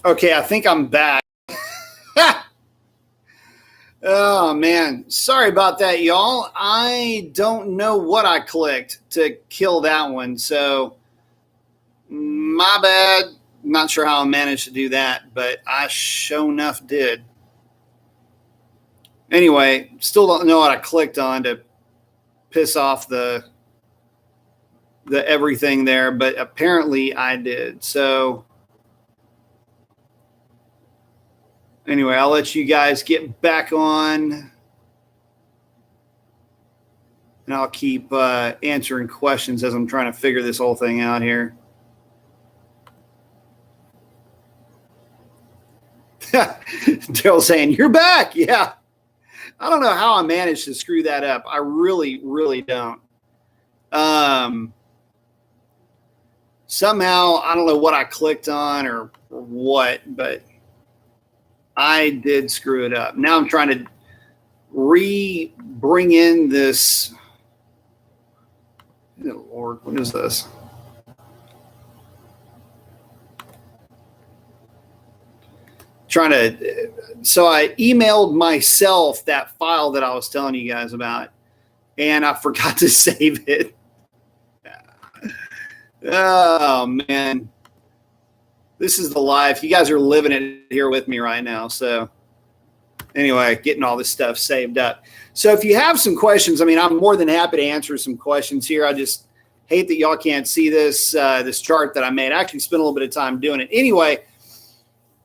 Okay, I think I'm back. Oh, man. Sorry about that, y'all. I don't know what I clicked to kill that one, so my bad. Not sure how I managed to do that, but I sure enough did. Anyway, still don't know what I clicked on to piss off the everything there, but apparently I did. So anyway, I'll let you guys get back on, and I'll keep answering questions as I'm trying to figure this whole thing out here. Daryl saying, "You're back." Yeah. I don't know how I managed to screw that up. I really, really don't. Somehow, I don't know what I clicked on or what, but I did screw it up. Now I'm trying to bring in this. Oh, Lord, what is this? So I emailed myself that file that I was telling you guys about, and I forgot to save it. Oh, man. This is the life. You guys are living it here with me right now. So anyway, getting all this stuff saved up. So if you have some questions, I mean, I'm more than happy to answer some questions here. I just hate that y'all can't see this chart that I made. I actually spent a little bit of time doing it. Anyway,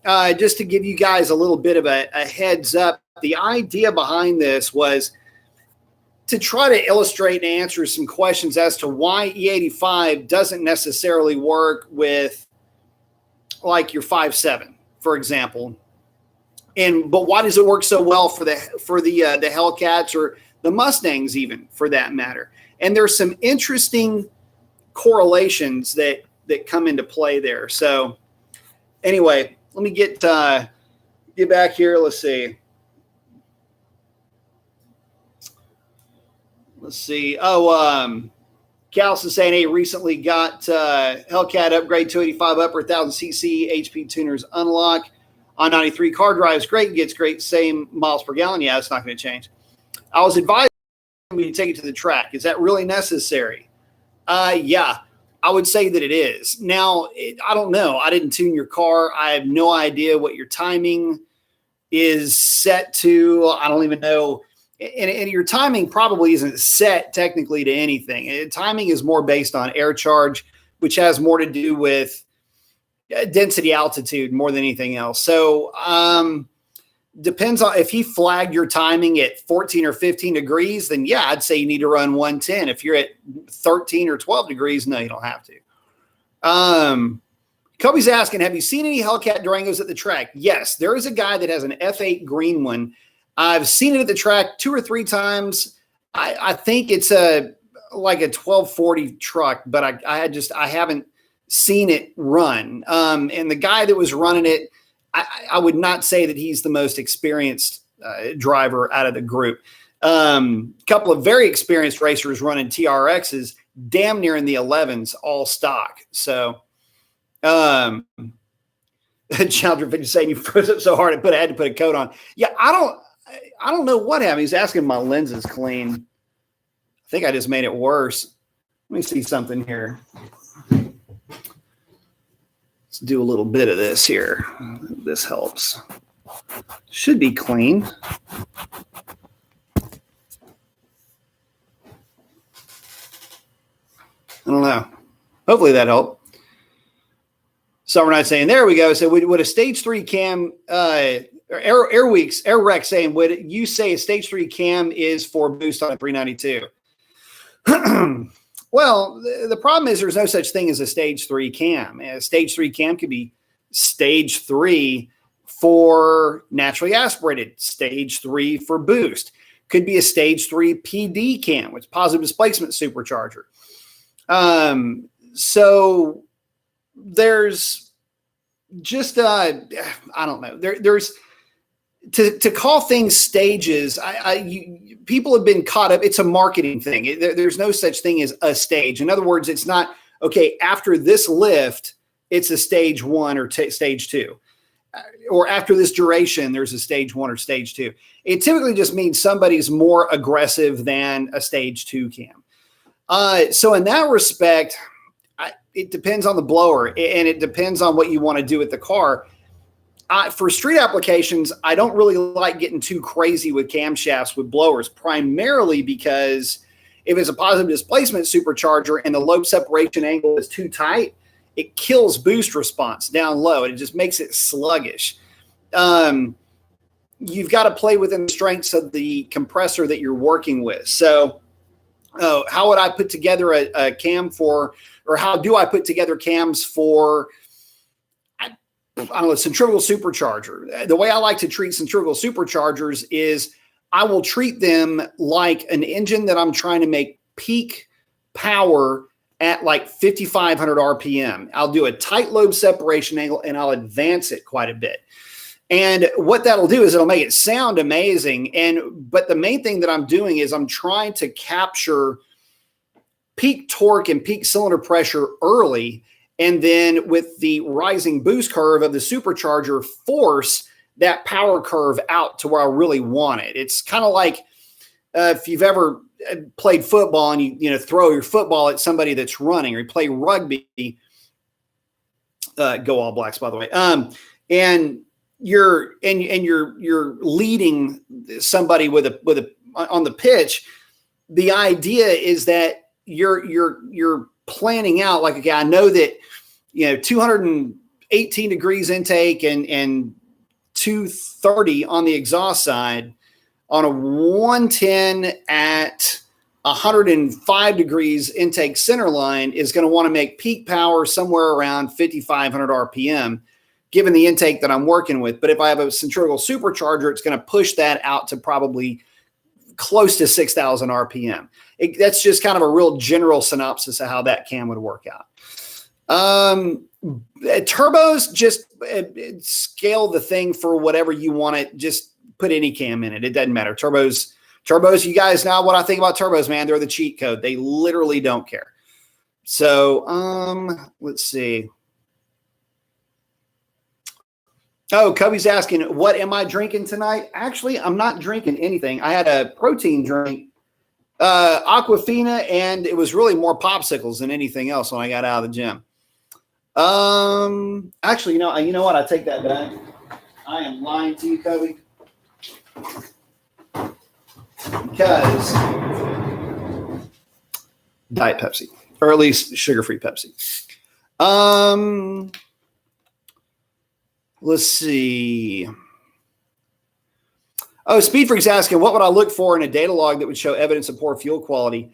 just to give you guys a little bit of a heads up, the idea behind this was to try to illustrate and answer some questions as to why E85 doesn't necessarily work with like your 5.7, for example. But why does it work so well for the Hellcats or the Mustangs even, for that matter? And there's some interesting correlations that come into play there. So anyway, let me get back here. Let's see. Callis is saying, hey, recently got Hellcat upgrade 285 upper 1000cc HP tuners unlock on 93. Car drives great, gets great, same miles per gallon. Yeah, it's not going to change. I was advised me to take it to the track. Is that really necessary? Yeah. I would say that it is. Now, I don't know. I didn't tune your car. I have no idea what your timing is set to. I don't even know. And your timing probably isn't set technically to anything. Timing is more based on air charge, which has more to do with density altitude more than anything else. So depends on if he flagged your timing at 14 or 15 degrees, then yeah, I'd say you need to run 110. If you're at 13 or 12 degrees, no, you don't have to. Kobe's asking, have you seen any Hellcat Durangos at the track? Yes, there is a guy that has an F8 green one. I've seen it at the track 2 or 3 times. I think it's like a 1240 truck, but I haven't seen it run. And the guy that was running it, I would not say that he's the most experienced driver out of the group. A couple of very experienced racers running TRXs, damn near in the 11s, all stock. So, Challenger saying you froze up so hard I had to put a coat on. Yeah, I don't know what happened. He's asking if my lens is clean. I think I just made it worse. Let me see something here. Let's do a little bit of this here. This helps. Should be clean. I don't know. Hopefully that helped. Summer Night saying, there we go. So would a stage 3 cam, Airrex saying, would you say a stage 3 cam is for boost on a 392? Well, the problem is there's no such thing as a stage 3 cam. A stage 3 cam could be stage 3 for naturally aspirated, stage 3 for boost. Could be a stage 3 PD cam, which is positive displacement supercharger. So there's just, I don't know. There's to call things stages. People have been caught up. It's a marketing thing. There's no such thing as a stage. In other words, it's not, okay, after this lift, it's a stage 1 or stage 2. or after this duration, there's a stage 1 or stage 2. It typically just means somebody's more aggressive than a stage 2 cam. So in that respect, it depends on the blower, and it depends on what you want to do with the car. For street applications, I don't really like getting too crazy with camshafts with blowers, primarily because if it's a positive displacement supercharger and the lobe separation angle is too tight, it kills boost response down low, and it just makes it sluggish. You've got to play within the strengths of the compressor that you're working with. So how would I put together a cam for, or how do I put together cams for, I don't know, centrifugal supercharger? The way I like to treat centrifugal superchargers is I will treat them like an engine that I'm trying to make peak power at like 5,500 RPM. I'll do a tight lobe separation angle and I'll advance it quite a bit. And what that'll do is it'll make it sound amazing. But the main thing that I'm doing is I'm trying to capture peak torque and peak cylinder pressure early. And then with the rising boost curve of the supercharger, force that power curve out to where I really want it. It's kind of like if you've ever played football and you throw your football at somebody that's running, or you play rugby, go All Blacks, by the way. And you're leading somebody with a on the pitch. The idea is that you're planning out like, okay, I know that 218 degrees intake and 230 on the exhaust side on a 110 at 105 degrees intake center line is going to want to make peak power somewhere around 5,500 RPM, given the intake that I'm working with. But if I have a centrifugal supercharger, it's going to push that out to probably close to 6,000 RPM. That's just kind of a real general synopsis of how that cam would work out. Turbos, just scale the thing for whatever you want it. Just put any cam in it. It doesn't matter. Turbos, you guys know what I think about turbos, man. They're the cheat code. They literally don't care. So, let's see. Oh, Cubby's asking, what am I drinking tonight? Actually, I'm not drinking anything. I had a protein drink, Aquafina, and it was really more popsicles than anything else when I got out of the gym. Actually, you know what? I take that back. I am lying to you, Cubby. Because Diet Pepsi, or at least sugar-free Pepsi. Let's see. Oh, Speed Freak's asking, what would I look for in a data log that would show evidence of poor fuel quality?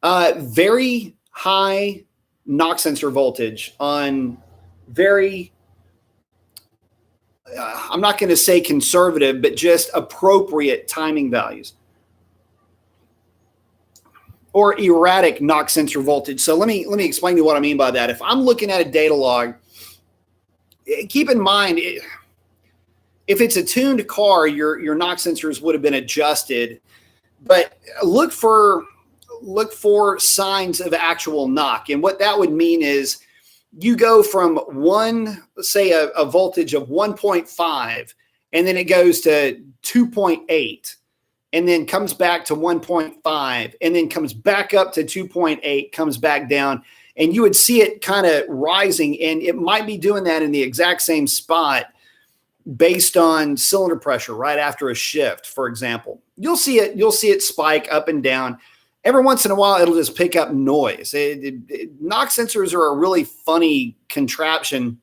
Very high knock sensor voltage on very, I'm not going to say conservative, but just appropriate timing values. Or erratic knock sensor voltage. So let me explain to you what I mean by that. If I'm looking at a data log, keep in mind, if it's a tuned car, your knock sensors would have been adjusted, but look for signs of actual knock. And what that would mean is you go from say a voltage of 1.5, and then it goes to 2.8, and then comes back to 1.5, and then comes back up to 2.8, comes back down. And you would see it kind of rising, and it might be doing that in the exact same spot based on cylinder pressure right after a shift, for example. You'll see it spike up and down. Every once in a while, it'll just pick up noise. Knock sensors are a really funny contraption,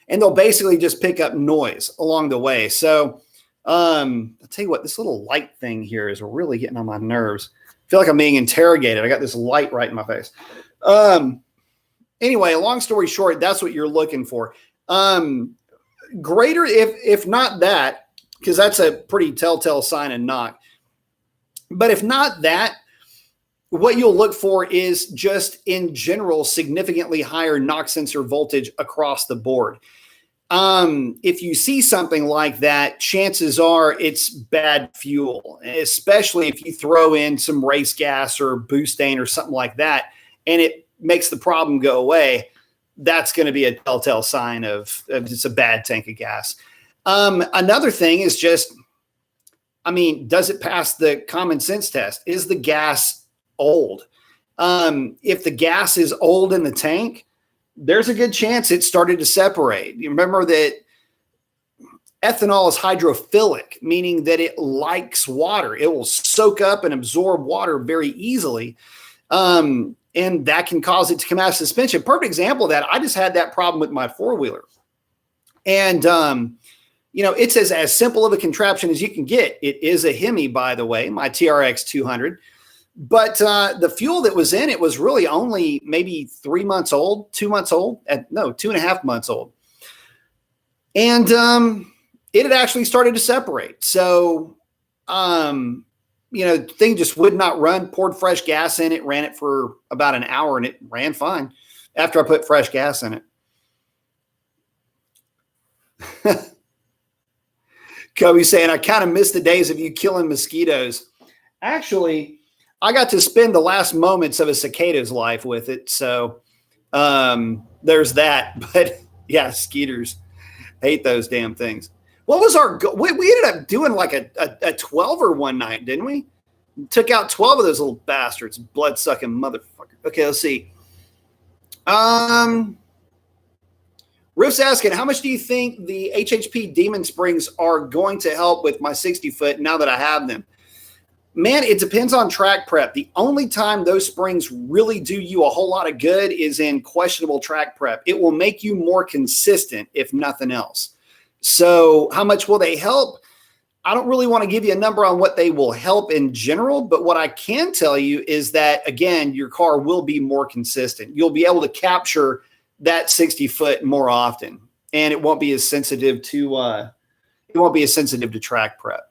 and they'll basically just pick up noise along the way. So I'll tell you what, this little light thing here is really getting on my nerves. I feel like I'm being interrogated. I got this light right in my face. Anyway, long story short, that's what you're looking for. Greater, if not that, because that's a pretty telltale sign of knock. But if not that, what you'll look for is just in general significantly higher knock sensor voltage across the board. If you see something like that, chances are it's bad fuel, especially if you throw in some race gas or boostane or something like that, and it makes the problem go away. that's going to be a telltale sign of it's a bad tank of gas. Another thing is just, I mean, does it pass the common sense test? Is the gas old? If the gas is old in the tank, there's a good chance it started to separate. You remember that ethanol is hydrophilic, meaning that it likes water. It will soak up and absorb water very easily. And that can cause it to come out of suspension. Perfect example of that. I just had that problem with my four-wheeler. And, it's as simple of a contraption as you can get. It is a Hemi, by the way, my TRX 200. But the fuel that was in it was really only maybe 3 months old, 2 months old, 2.5 months old. And it had actually started to separate. So, thing just would not run, poured fresh gas in it, ran it for about an hour, and it ran fine after I put fresh gas in it. Kobe saying, I kind of miss the days of you killing mosquitoes. Actually, I got to spend the last moments of a cicada's life with it. So there's that. But yeah, skeeters, hate those damn things. What was our goal? We ended up doing like a 12er one night, didn't we? Took out 12 of those little bastards, blood-sucking motherfucker. Okay, let's see. Riff's asking, how much do you think the HHP Demon Springs are going to help with my 60-foot now that I have them? Man, it depends on track prep. The only time those springs really do you a whole lot of good is in questionable track prep. It will make you more consistent, if nothing else. So how much will they help? I don't really want to give you a number on what they will help in general, but what I can tell you is that, again, your car will be more consistent. You'll be able to capture that 60-foot more often, and it won't be as sensitive to track prep.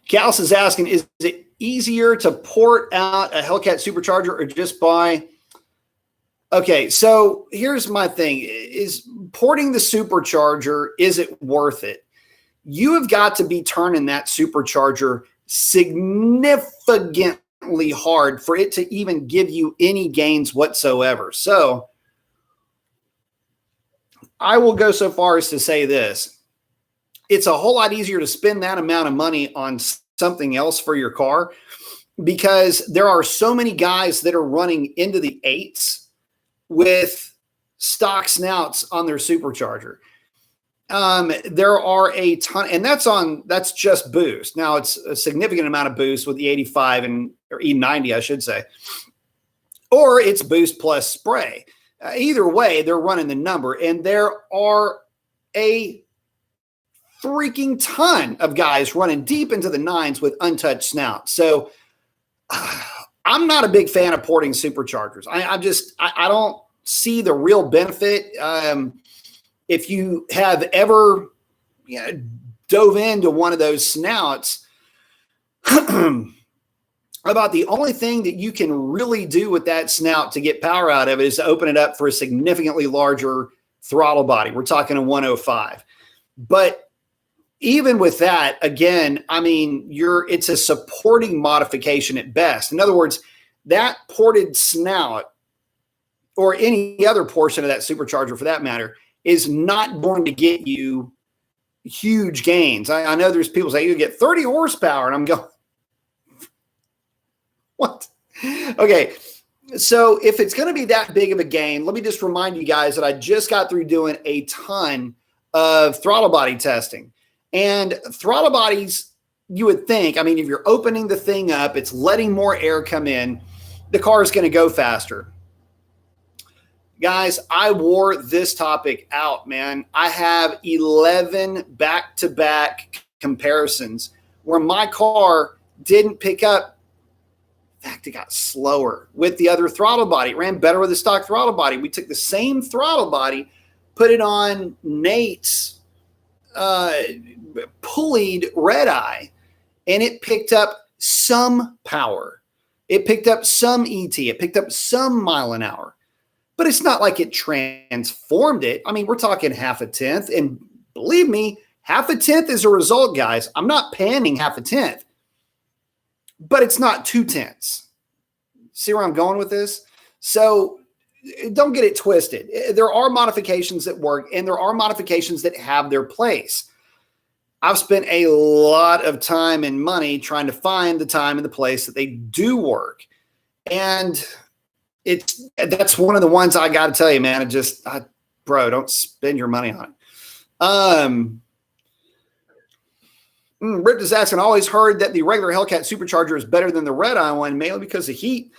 Callis is asking, is it easier to port out a Hellcat Supercharger or just buy? Okay, so here's my thing. Is porting the Supercharger, is it worth it? You have got to be turning that Supercharger significantly hard for it to even give you any gains whatsoever. So I will go so far as to say this. It's a whole lot easier to spend that amount of money on something else for your car because there are so many guys that are running into the 8s with stock snouts on their Supercharger. There are a ton, and that's just boost. Now it's a significant amount of boost with the 85 or E90, I should say, or it's boost plus spray. Either way, they're running the number, and there are a freaking ton of guys running deep into the 9s with untouched snouts. So I'm not a big fan of porting Superchargers. I don't see the real benefit. If you have ever dove into one of those snouts, about the only thing that you can really do with that snout to get power out of it is to open it up for a significantly larger throttle body. We're talking a 105. But even with that, again, I mean, it's a supporting modification at best. In other words, that ported snout or any other portion of that Supercharger for that matter is not going to get you huge gains. I know there's people say you get 30 horsepower, and I'm going, what? Okay, so if it's going to be that big of a gain, let me just remind you guys that I just got through doing a ton of throttle body testing. And throttle bodies, you would think, I mean, if you're opening the thing up, it's letting more air come in, the car is going to go faster. Guys, I wore this topic out, man. I have 11 back-to-back comparisons where my car didn't pick up. In fact, it got slower with the other throttle body. It ran better with the stock throttle body. We took the same throttle body, put it on Nate's pulleyed red eye, and it picked up some power. It picked up some ET. It picked up some mile an hour. But it's not like it transformed it. I mean, we're talking half a tenth. And believe me, half a tenth is a result, guys. I'm not panning half a tenth. but it's not too tense. See where I'm going with this? So don't get it twisted. There are modifications that work, and there are modifications that have their place. I've spent a lot of time and money trying to find the time and the place that they do work. And that's one of the ones I got to tell you, man. Bro, don't spend your money on it. Rip is asking, I always heard that the regular Hellcat Supercharger is better than the red eye one, mainly because of heat.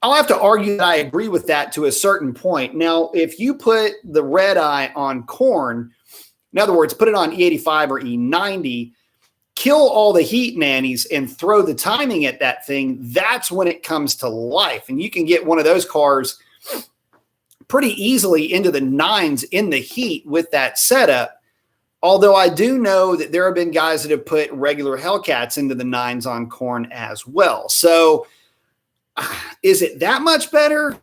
I'll have to argue that I agree with that to a certain point. Now, if you put the red eye on corn, in other words, put it on E85 or E90, kill all the heat nannies and throw the timing at that thing, that's when it comes to life. And you can get one of those cars pretty easily into the 9s in the heat with that setup. Although I do know that there have been guys that have put regular Hellcats into the 9s on corn as well. So is it that much better?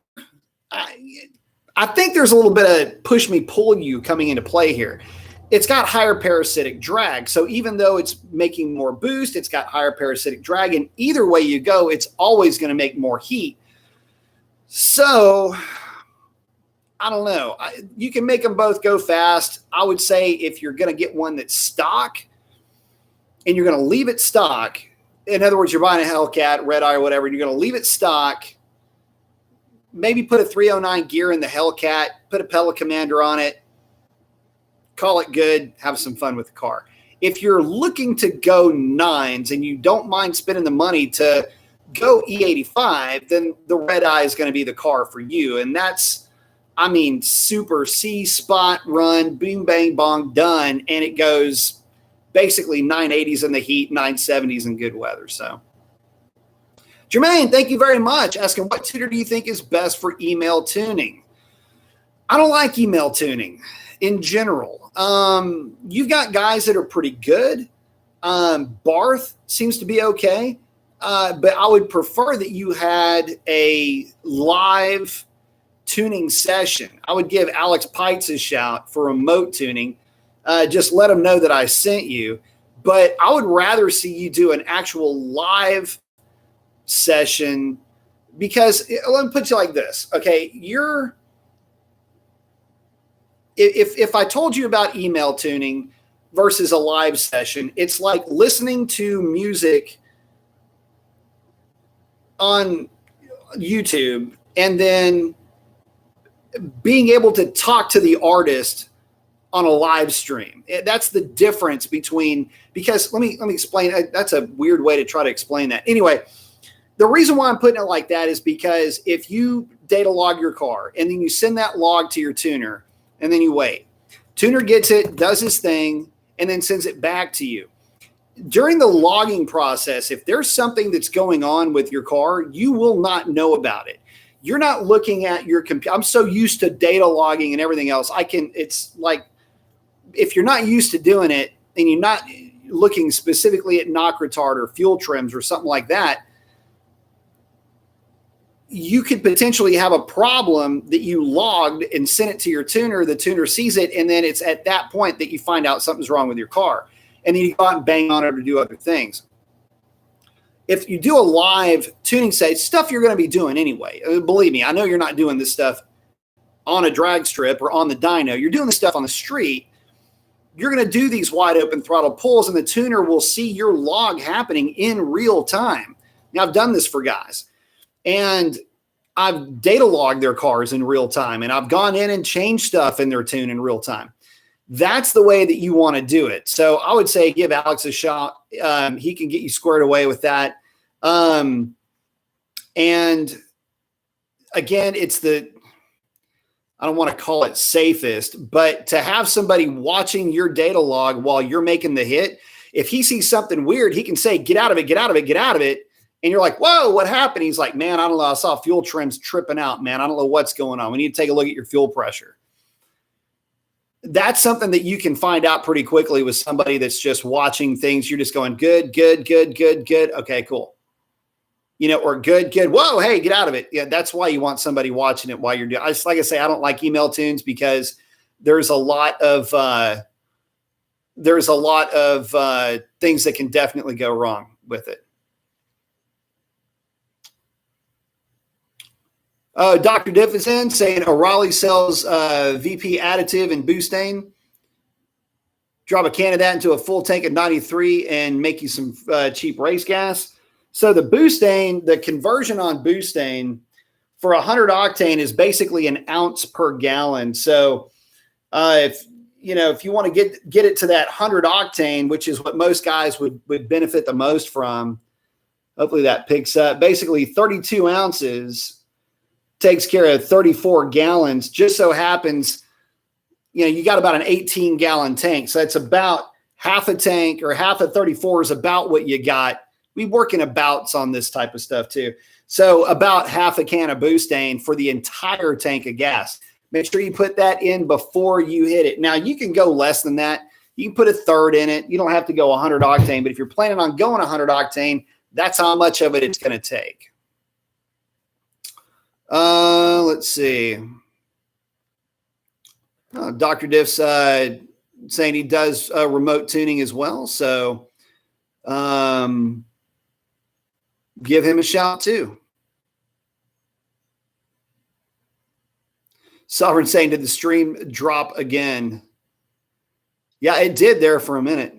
I think there's a little bit of push me, pull you coming into play here. It's got higher parasitic drag. So even though it's making more boost, it's got higher parasitic drag. And either way you go, it's always going to make more heat. So I don't know. You can make them both go fast. I would say if you're going to get one that's stock and you're going to leave it stock, in other words, you're buying a Hellcat, red eye or whatever, and you're going to leave it stock, maybe put a 309 gear in the Hellcat, put a Pellet Commander on it, call it good, have some fun with the car. If you're looking to go 9s and you don't mind spending the money to go E85, then the red eye is going to be the car for you. And that's, super C spot run, boom, bang, bong, done. And it goes basically 980s in the heat, 970s in good weather. So Jermaine, thank you very much. Asking, what tuner do you think is best for email tuning? I don't like email tuning in general. You've got guys that are pretty good. Barth seems to be okay. But I would prefer that you had a live tuning session. I would give Alex Pites a shout for remote tuning. Just let him know that I sent you. But I would rather see you do an actual live session because let me put you like this. Okay, if I told you about email tuning versus a live session, it's like listening to music on YouTube and then being able to talk to the artist on a live stream. That's the difference between, because let me explain. That's a weird way to try to explain that. Anyway, the reason why I'm putting it like that is because if you data log your car and then you send that log to your tuner and then you wait, tuner gets it, does his thing, and then sends it back to you. During the logging process, if there's something that's going on with your car, you will not know about it. You're not looking at your computer. I'm so used to data logging and everything else. It's like, if you're not used to doing it and you're not looking specifically at knock retard or fuel trims or something like that, you could potentially have a problem that you logged and sent it to your tuner. The tuner sees it. And then it's at that point that you find out something's wrong with your car. And then you go out and bang on it or do other things. If you do a live tuning set, stuff you're going to be doing anyway. Believe me, I know you're not doing this stuff on a drag strip or on the dyno. You're doing this stuff on the street. You're going to do these wide open throttle pulls, and the tuner will see your log happening in real time. Now, I've done this for guys, and I've data logged their cars in real time, and I've gone in and changed stuff in their tune in real time. That's the way that you want to do it. So I would say give Alex a shot. He can get you squared away with that. And again, it's I don't want to call it safest, but to have somebody watching your data log while you're making the hit, if he sees something weird, he can say, get out of it, get out of it, get out of it. And you're like, whoa, what happened? He's like, man, I don't know. I saw fuel trims tripping out, man. I don't know what's going on. We need to take a look at your fuel pressure. That's something that you can find out pretty quickly with somebody that's just watching things. You're just going, good, good, good, good, good. Okay, cool. Or good, good. Whoa, hey, get out of it. Yeah, that's why you want somebody watching it while you're doing it. Like I say, I don't like email tunes because there's a lot of things that can definitely go wrong with it. Dr. Diff is in saying O'Reilly sells VP additive and Boostane. Drop a can of that into a full tank of 93 and make you some cheap race gas. So the Boostane, the conversion on Boostane for 100 octane is basically an ounce per gallon. So if you want to get it to that 100 octane, which is what most guys would benefit the most from, hopefully that picks up. Basically 32 ounces takes care of 34 gallons. Just so happens, you got about an 18-gallon tank. So that's about half a tank, or half of 34 is about what you got. We work in abouts on this type of stuff too. So about half a can of Boostane for the entire tank of gas. Make sure you put that in before you hit it. Now, you can go less than that. You can put a third in it. You don't have to go 100 octane, but if you're planning on going 100 octane, that's how much of it it's going to take. Let's see. Dr. Diff's saying he does remote tuning as well. So give him a shout too. Sovereign saying, did the stream drop again? Yeah, it did there for a minute.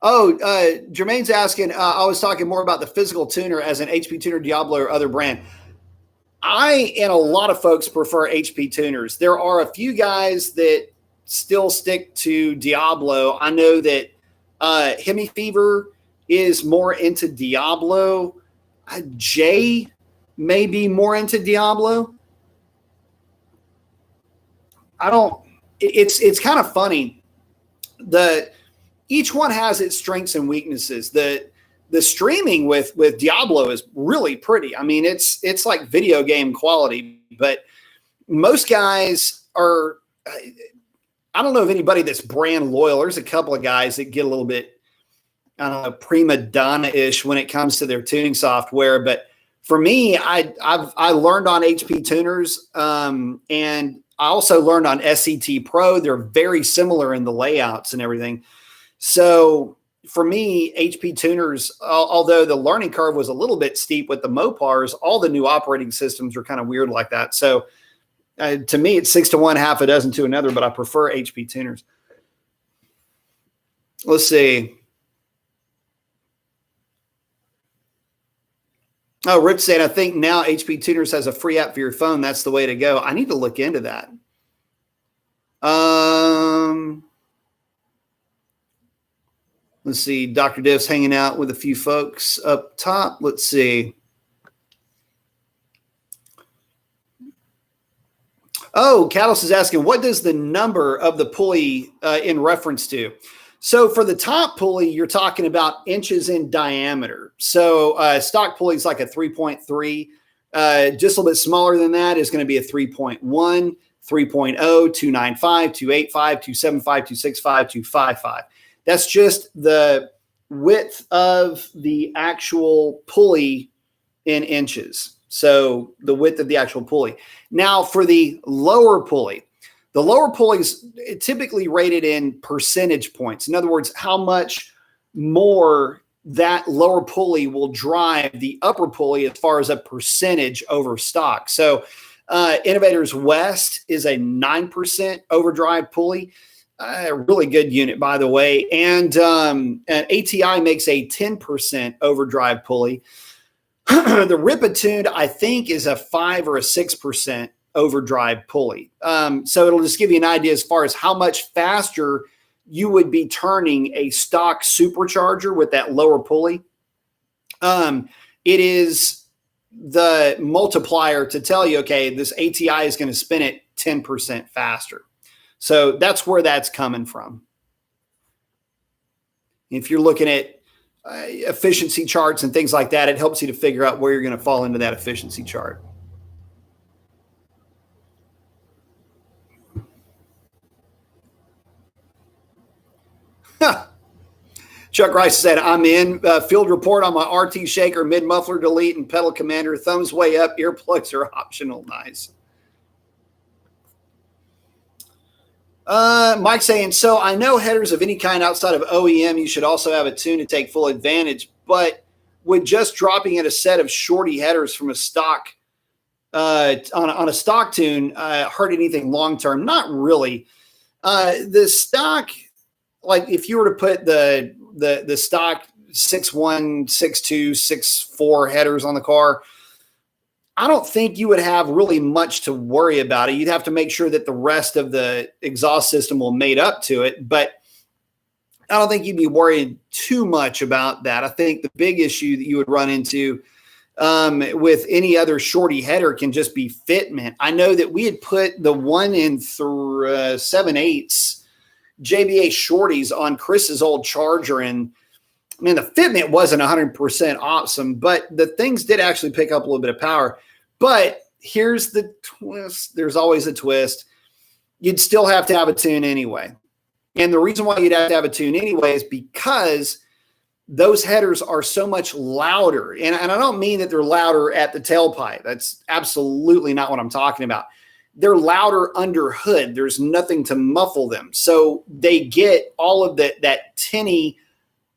Jermaine's asking, I was talking more about the physical tuner as an HP tuner, Diablo, or other brand. I and a lot of folks prefer HP tuners. There are a few guys that still stick to Diablo. I know that Hemi Fever is more into Diablo. Jay may be more into Diablo. It's kind of funny. Each one has its strengths and weaknesses. The streaming with Diablo is really pretty. I mean, it's like video game quality, but most guys are, I don't know of anybody that's brand loyal. There's a couple of guys that get a little bit, I don't know, prima donna-ish when it comes to their tuning software. But for me, I learned on HP tuners, and I also learned on SCT Pro. They're very similar in the layouts and everything. So for me, HP tuners, although the learning curve was a little bit steep with the Mopars, all the new operating systems are kind of weird like that. So to me, it's 6 to 1, half a dozen to another, but I prefer HP tuners. Let's see. Oh, Rich said, I think now HP Tuners has a free app for your phone. That's the way to go. I need to look into that. Let's see. Dr. Div's hanging out with a few folks up top. Let's see. Oh, Catalyst is asking, what does the number of the pulley in reference to? So for the top pulley, you're talking about inches in diameter. So stock pulley is like a 3.3. Just a little bit smaller than that is going to be a 3.1, 3.0, 295, 285, 275, 265, 255. That's just the width of the actual pulley in inches. So the width of the actual pulley. Now for the lower pulley is typically rated in percentage points. In other words, how much more that lower pulley will drive the upper pulley as far as a percentage over stock. So Innovators West is a 9% overdrive pulley. A really good unit, by the way. And ATI makes a 10% overdrive pulley. The Ripatune, I think, is a 5 or a 6% overdrive pulley. So it'll just give you an idea as far as how much faster you would be turning a stock supercharger with that lower pulley. It is the multiplier to tell you, okay, this ATI is going to spin it 10% faster. So that's where that's coming from. If you're looking at efficiency charts and things like that, it helps you to figure out where you're going to fall into that efficiency chart. Chuck Rice said, I'm in. Field report on my RT shaker, mid muffler delete, and pedal commander. Thumbs way up. Earplugs are optional. Nice. Mike saying, so I know headers of any kind outside of OEM, you should also have a tune to take full advantage, but would just dropping in a set of shorty headers from a stock on a stock tune hurt anything long term? Not really. The stock, like if you were to put the stock 6'1", 6'2", 6'4" headers on the car, I don't think you would have really much to worry about it. You'd have to make sure that the rest of the exhaust system will mate up to it, but I don't think you'd be worried too much about that. I think the big issue that you would run into with any other shorty header can just be fitment. I know that we had put the 1 7/8 JBA shorties on Chris's old Charger, and man, the fitment wasn't 100% awesome, but the things did actually pick up a little bit of power. But here's the twist. There's always a twist. You'd still have to have a tune anyway. And the reason why you'd have to have a tune anyway is because those headers are so much louder. And I don't mean that they're louder at the tailpipe. That's absolutely not what I'm talking about. They're louder under hood. There's nothing to muffle them. So they get all of that tinny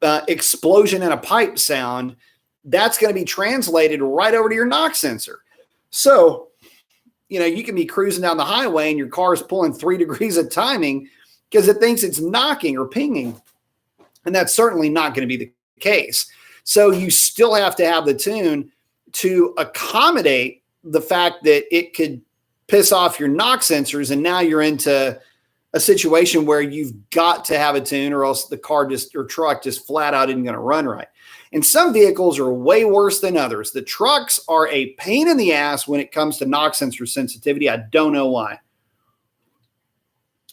explosion in a pipe sound. That's going to be translated right over to your knock sensor. So, you can be cruising down the highway and your car is pulling 3 degrees of timing because it thinks it's knocking or pinging. And that's certainly not going to be the case. So you still have to have the tune to accommodate the fact that it could piss off your knock sensors. And now you're into a situation where you've got to have a tune or else the car or truck just flat out isn't going to run right. And some vehicles are way worse than others. The trucks are a pain in the ass when it comes to knock sensor sensitivity. I don't know why.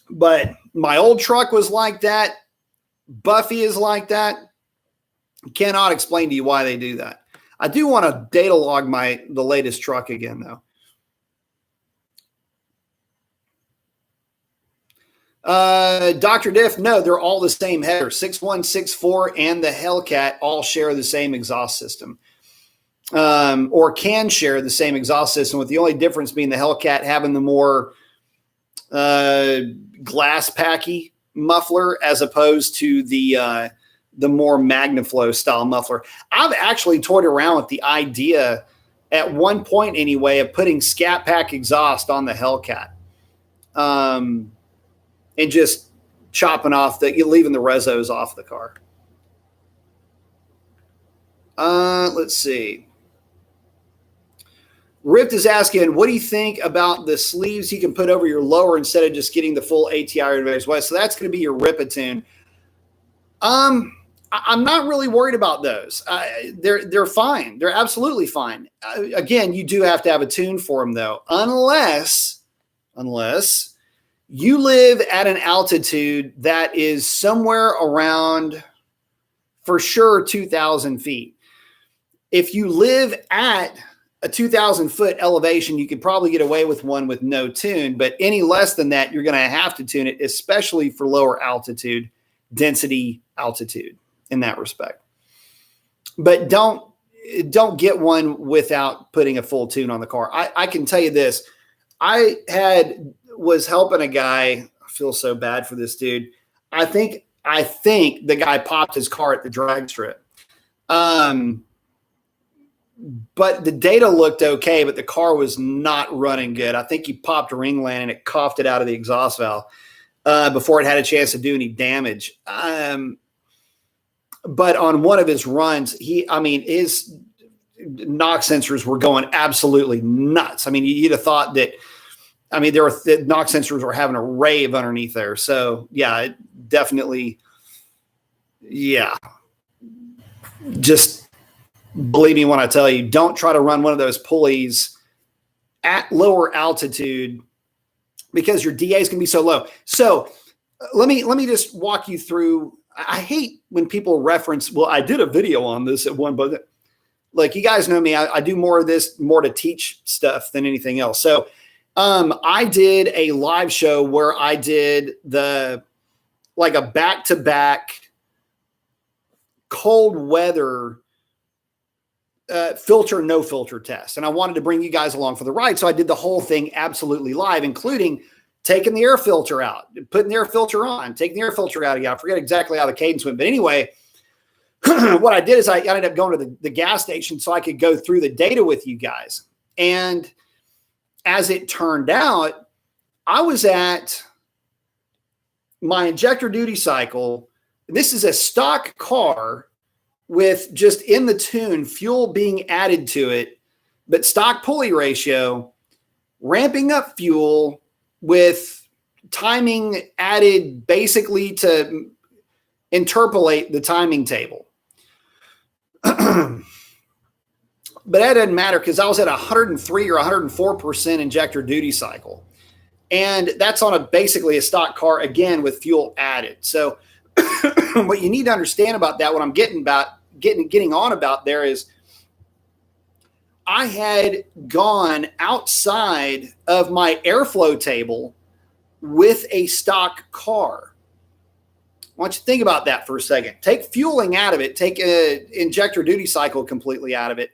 But my old truck was like that. Buffy is like that. Cannot explain to you why they do that. I do want to data log the latest truck again, though. Dr. Diff, no, they're all the same header. 6'1", 6'4", and the Hellcat all share the same exhaust system. Or can share the same exhaust system, with the only difference being the Hellcat having the more glass packy muffler as opposed to the more MagnaFlow style muffler. I've actually toyed around with the idea at one point anyway of putting Scat Pack exhaust on the Hellcat. And just chopping off leaving the rezos off the car. Let's see. Rift is asking, what do you think about the sleeves you can put over your lower instead of just getting the full ATI as well? So that's going to be your Ripatune. I'm not really worried about those. They're fine. They're absolutely fine. Again, you do have to have a tune for them though, unless you live at an altitude that is somewhere around, for sure, 2,000 feet. If you live at a 2,000-foot elevation, you could probably get away with one with no tune, but any less than that, you're going to have to tune it, especially for lower altitude, density altitude in that respect. But don't get one without putting a full tune on the car. I can tell you this. I was helping a guy. I feel so bad for this dude. I think the guy popped his car at the drag strip. But the data looked okay, but the car was not running good. I think he popped a ringland and it coughed it out of the exhaust valve before it had a chance to do any damage. But on one of his runs, his knock sensors were going absolutely nuts. I mean, you'd have thought that, the knock sensors were having a rave underneath there. So yeah, definitely. Yeah. Just believe me when I tell you, don't try to run one of those pulleys at lower altitude because your DA is going to be so low. So let me just walk you through. I hate when people reference, well, I did a video on this at one, but like you guys know me, I do more of this, more to teach stuff than anything else. So I did a live show where I did a back-to-back cold weather filter, no filter test. And I wanted to bring you guys along for the ride. So I did the whole thing absolutely live, including taking the air filter out, putting the air filter on, taking the air filter out again. I forget exactly how the cadence went. But anyway, what I did is I ended up going to the gas station so I could go through the data with you guys. And as it turned out, I was at my injector duty cycle. This is a stock car with just in the tune fuel being added to it, but stock pulley ratio, ramping up fuel with timing added basically to interpolate the timing table. But that doesn't matter because I was at 103 or 104% injector duty cycle. And that's on basically a stock car, again, with fuel added. So what you need to understand about that, what I'm getting on about there is I had gone outside of my airflow table with a stock car. I want you to think about that for a second. Take fueling out of it. Take an injector duty cycle completely out of it.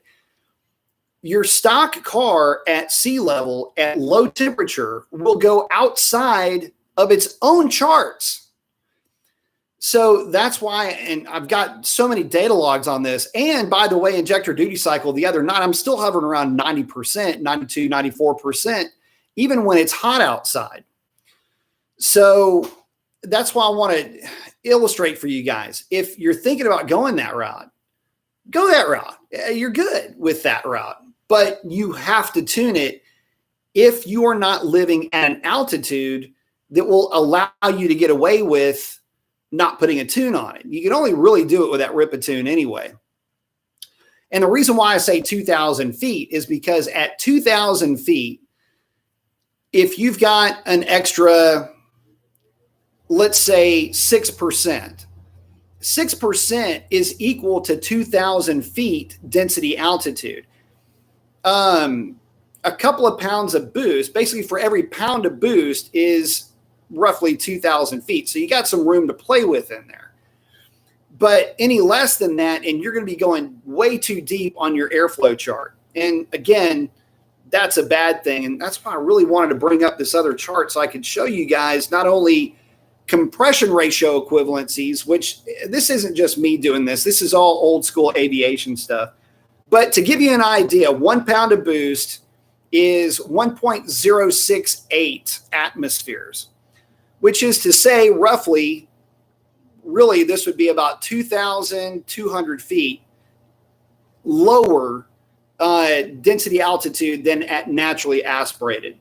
Your stock car at sea level at low temperature will go outside of its own charts. So that's why, and I've got so many data logs on this. And by the way, injector duty cycle the other night, I'm still hovering around 90%, 92, 94%, even when it's hot outside. So that's why I want to illustrate for you guys. If you're thinking about going that route, go that route. You're good with that route. But you have to tune it if you are not living at an altitude that will allow you to get away with not putting a tune on it. You can only really do it with that rip a tune anyway. And the reason why I say 2,000 feet is because at 2,000 feet, if you've got an extra, let's say 6%, 6% is equal to 2,000 feet density altitude. A couple of pounds of boost, basically for every pound of boost is roughly 2,000 feet. So you got some room to play with in there. But any less than that, and you're going to be going way too deep on your airflow chart. And again, that's a bad thing. And that's why I really wanted to bring up this other chart so I could show you guys not only compression ratio equivalencies, which this isn't just me doing this. This is all old school aviation stuff. But to give you an idea, 1 pound of boost is 1.068 atmospheres, which is to say roughly, really this would be about 2,200 feet lower density altitude than at naturally aspirated.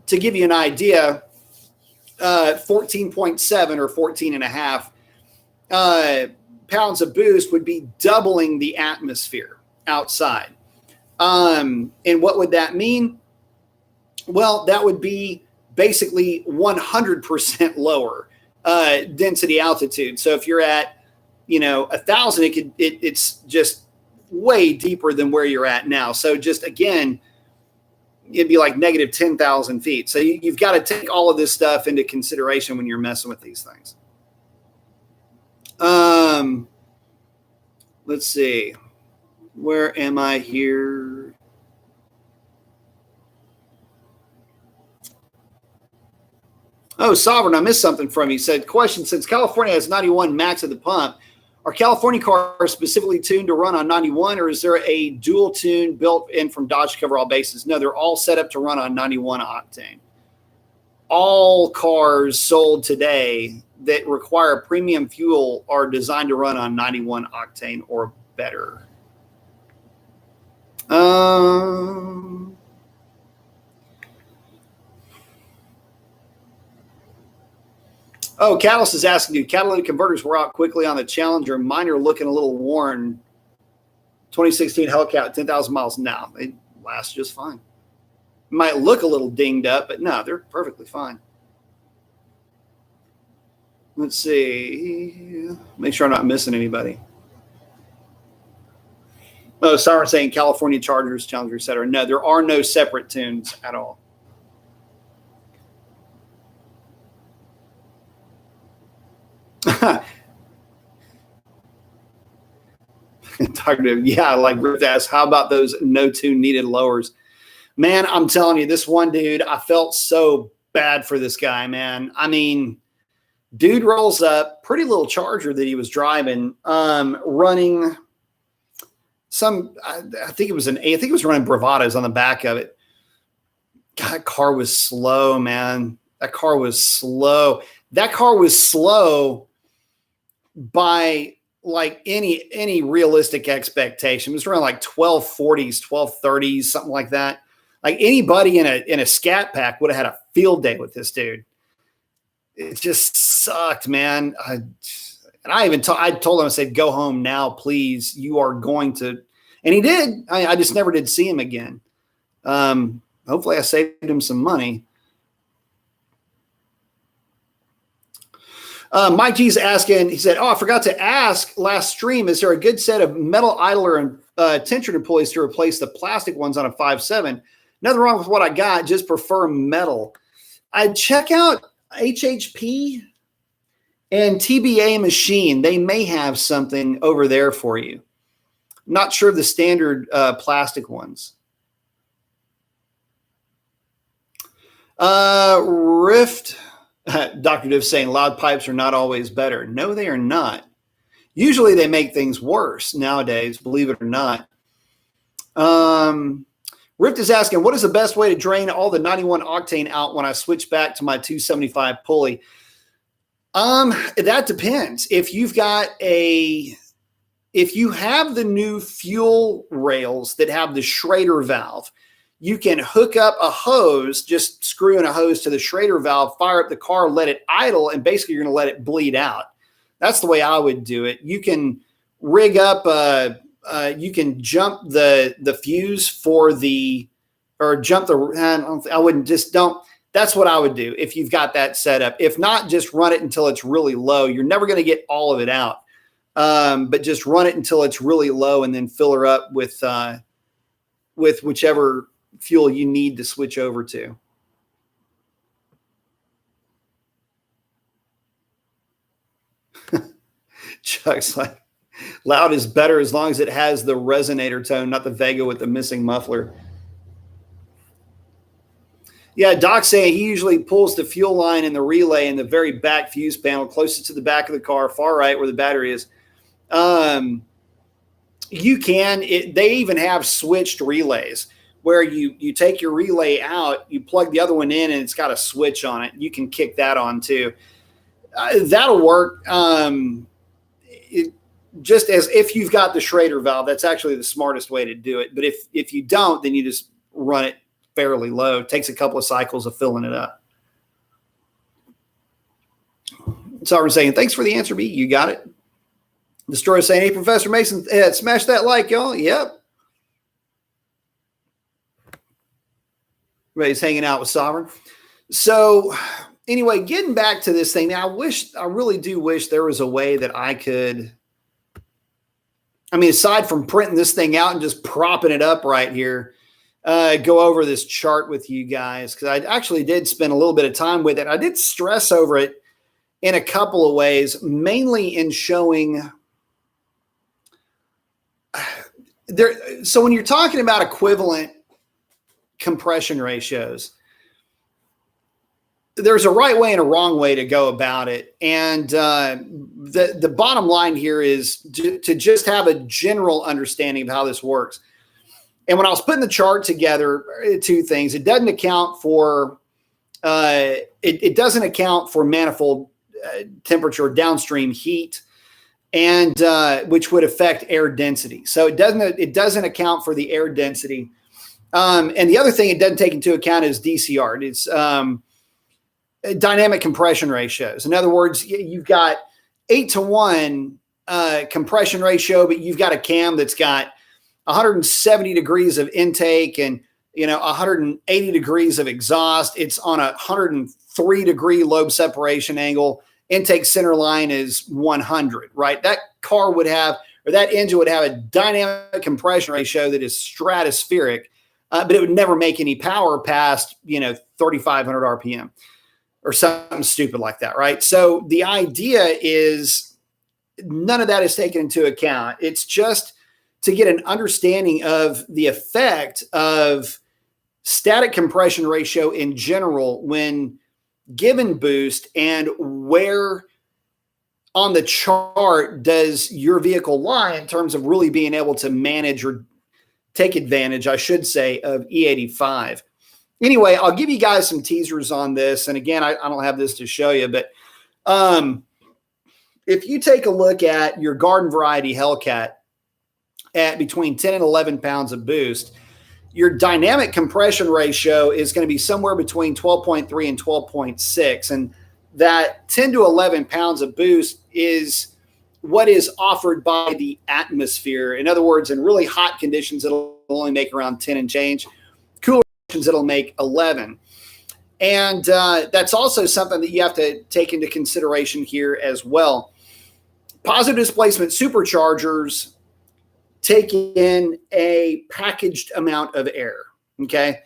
To give you an idea, 14.7 or 14 and a half pounds of boost would be doubling the atmosphere outside. And what would that mean? Well, that would be basically 100% lower density altitude. So if you're at, 1,000, it's just way deeper than where you're at now. So just again, it'd be like negative 10,000 feet. So you've got to take all of this stuff into consideration when you're messing with these things. Let's see. Where am I here? Oh, Sovereign, I missed something from you. He said, question, since California has 91 max at the pump, are California cars specifically tuned to run on 91, or is there a dual tune built in from Dodge to cover all bases? No, they're all set up to run on 91 octane. All cars sold today that require premium fuel are designed to run on 91 octane or better. Oh, Catalyst is asking, do catalytic converters wear out quickly on the Challenger? Mine are looking a little worn. 2016 Hellcat, 10,000 miles. No, they last just fine. Might look a little dinged up, but no, they're perfectly fine. Let's see. Make sure I'm not missing anybody. Oh, Siren saying California Chargers, Challenger, et cetera. No, there are no separate tunes at all. Yeah, like Ruth asked, how about those no tune needed lowers? Man, I'm telling you, this one dude, I felt so bad for this guy, man. I mean, dude rolls up, pretty little Charger that he was driving, running I think it was I think it was running Bravados on the back of it. God, that car was slow, man. That car was slow. That car was slow by like any realistic expectation. It was around like 1240s, 1230s, something like that. Like anybody in a scat pack would have had a field day with this dude. It just sucked, man. I told him, I said, go home now, please. You are going to, and he did. I just never did see him again. Hopefully I saved him some money. Mike G's asking, he said, I forgot to ask last stream, is there a good set of metal idler and tensioner pulleys to replace the plastic ones on a 5.7? Nothing wrong with what I got, just prefer metal. I'd check out HHP and TBA Machine. They may have something over there for you. Not sure of the standard plastic ones. Rift, Dr. Div saying loud pipes are not always better. No, they are not. Usually they make things worse nowadays, believe it or not. Rift is asking, what is the best way to drain all the 91 octane out when I switch back to my 275 pulley? That depends. If you have the new fuel rails that have the Schrader valve, you can hook up a hose, just screw in a hose to the Schrader valve, fire up the car, let it idle, and basically you're going to let it bleed out. That's the way I would do it. You can rig up, you can jump the fuse for that's what I would do if you've got that set up. If not, just run it until it's really low. You're never going to get all of it out. But just run it until it's really low and then fill her up with whichever fuel you need to switch over to. Chuck's like, loud is better as long as it has the resonator tone, not the Vega with the missing muffler. Yeah, Doc's saying he usually pulls the fuel line and the relay in the very back fuse panel closest to the back of the car, far right where the battery is. You can. They even have switched relays where you take your relay out, you plug the other one in, and it's got a switch on it. You can kick that on too. That'll work. Just as if you've got the Schrader valve, that's actually the smartest way to do it. But if you don't, then you just run it fairly low. It takes a couple of cycles of filling it up. So I'm saying, thanks for the answer, B. You got it. Destroyer saying, hey, Professor Mason, smash that like, y'all. Yep. Everybody's hanging out with Sovereign. So anyway, getting back to this thing, now I really do wish there was a way that I could, aside from printing this thing out and just propping it up right here, go over this chart with you guys, because I actually did spend a little bit of time with it. I did stress over it in a couple of ways, mainly in showing there. So when you're talking about equivalent compression ratios, there's a right way and a wrong way to go about it. And the bottom line here is to just have a general understanding of how this works. And when I was putting the chart together, two things: it doesn't account for it doesn't account for manifold temperature, downstream heat, and which would affect air density. So it doesn't account for the air density. And the other thing it doesn't take into account is DCR. It's dynamic compression ratios. In other words, you've got 8-to-1 compression ratio, but you've got a cam that's got 170 degrees of intake and 180 degrees of exhaust. It's on a 103 degree lobe separation angle. Intake center line is 100, right? That car would have, or that engine would have, a dynamic compression ratio that is stratospheric, but it would never make any power past 3,500 RPM or something stupid like that, right? So the idea is none of that is taken into account. It's just to get an understanding of the effect of static compression ratio in general when given boost, and where on the chart does your vehicle lie in terms of really being able to manage or take advantage, I should say, of E85? Anyway, I'll give you guys some teasers on this. And again, I don't have this to show you, but if you take a look at your garden variety Hellcat at between 10 and 11 pounds of boost, your dynamic compression ratio is going to be somewhere between 12.3 and 12.6. And that 10 to 11 pounds of boost is what is offered by the atmosphere. In other words, in really hot conditions, it'll only make around 10 and change. Cooler conditions, it'll make 11. And that's also something that you have to take into consideration here as well. Positive displacement superchargers take in a packaged amount of air, okay?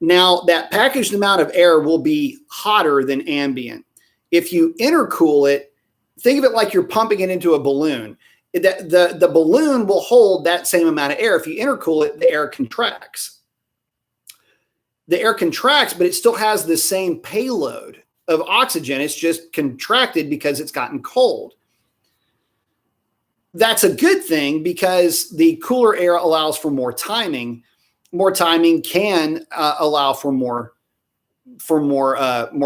Now, that packaged amount of air will be hotter than ambient. If you intercool it, think of it like you're pumping it into a balloon. The balloon will hold that same amount of air. If you intercool it, the air contracts. The air contracts, but it still has the same payload of oxygen. It's just contracted because it's gotten cold. That's a good thing because the cooler air allows for more timing. More timing can allow for more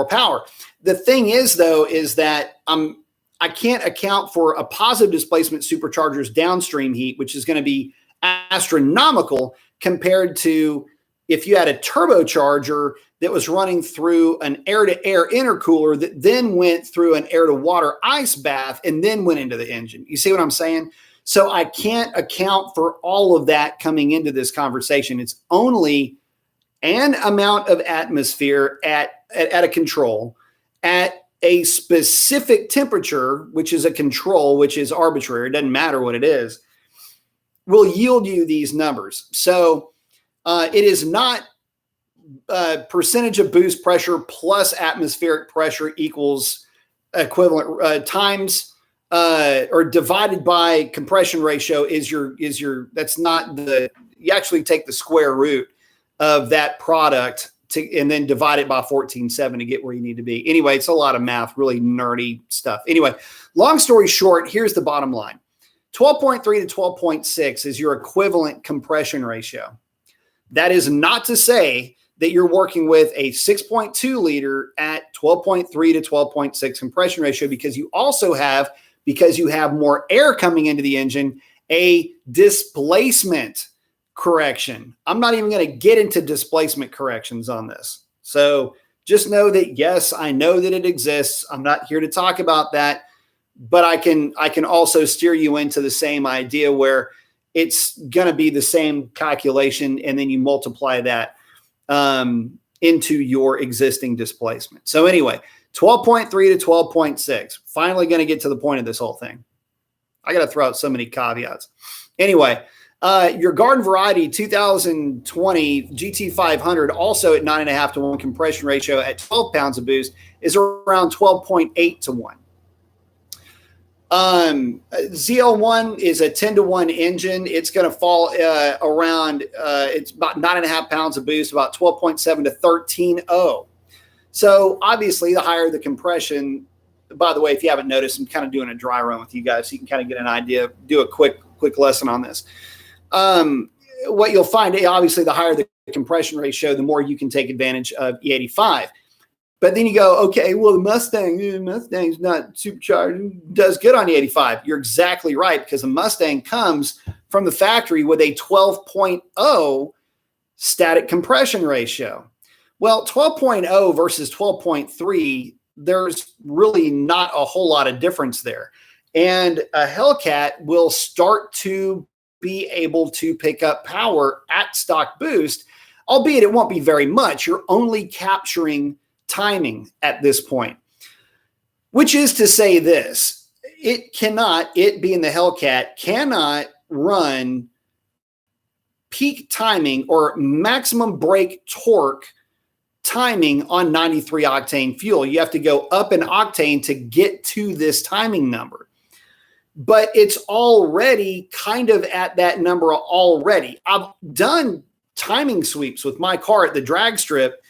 power. The thing is, though, is that I can't account for a positive displacement supercharger's downstream heat, which is going to be astronomical compared to if you had a turbocharger that was running through an air-to-air intercooler that then went through an air-to-water ice bath and then went into the engine. You see what I'm saying? So I can't account for all of that coming into this conversation. It's only an amount of atmosphere at a control at a specific temperature, which is a control, which is arbitrary. It doesn't matter what it is, will yield you these numbers. So it is not percentage of boost pressure plus atmospheric pressure equals equivalent times or divided by compression ratio is your that's not the, you actually take the square root of that product and then divide it by 14.7 to get where you need to be. Anyway, it's a lot of math, really nerdy stuff. Anyway, long story short, here's the bottom line. 12.3 to 12.6 is your equivalent compression ratio. That is not to say that you're working with a 6.2 liter at 12.3 to 12.6 compression ratio, because you also have, because you have more air coming into the engine, a displacement correction. I'm not even going to get into displacement corrections on this. So just know that, yes, I know that it exists. I'm not here to talk about that, but I can also steer you into the same idea where it's going to be the same calculation, and then you multiply that into your existing displacement. So anyway, 12.3 to 12.6. Finally going to get to the point of this whole thing. I got to throw out so many caveats. Anyway, your garden variety 2020 GT500, also at 9.5 to 1 compression ratio at 12 pounds of boost, is around 12.8 to 1. ZL1 is a 10 to 1 engine. It's going to fall around, it's about 9.5 pounds of boost, about 12.7 to 13.0. So obviously the higher the compression, by the way, if you haven't noticed, I'm kind of doing a dry run with you guys so you can kind of get an idea, do a quick lesson on this. What you'll find, obviously the higher the compression ratio, the more you can take advantage of E85. But then you go, okay, well, the Mustang's not supercharged, does good on the 85. You're exactly right, because the Mustang comes from the factory with a 12.0 static compression ratio. Well, 12.0 versus 12.3, there's really not a whole lot of difference there. And a Hellcat will start to be able to pick up power at stock boost, albeit it won't be very much. You're only capturing timing at this point, which is to say this, it being the Hellcat, cannot run peak timing or maximum brake torque timing on 93 octane fuel. You have to go up an octane to get to this timing number, but it's already kind of at that number already. I've done timing sweeps with my car at the drag strip,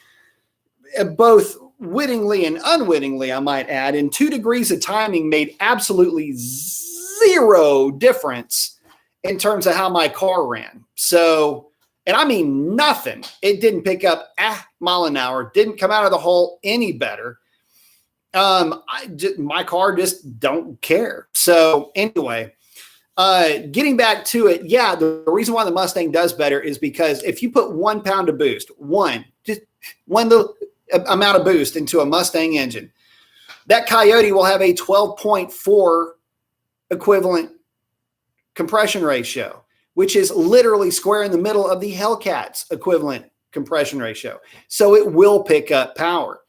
both wittingly and unwittingly, I might add, in 2 degrees of timing made absolutely zero difference in terms of how my car ran. So, and I mean nothing. It didn't pick up a mile an hour, didn't come out of the hole any better. My car just don't care. So anyway, getting back to it, yeah, the reason why the Mustang does better is because if you put 1 pound of boost, just one little amount of boost into a Mustang engine, that Coyote will have a 12.4 equivalent compression ratio, which is literally square in the middle of the Hellcat's equivalent compression ratio. So it will pick up power.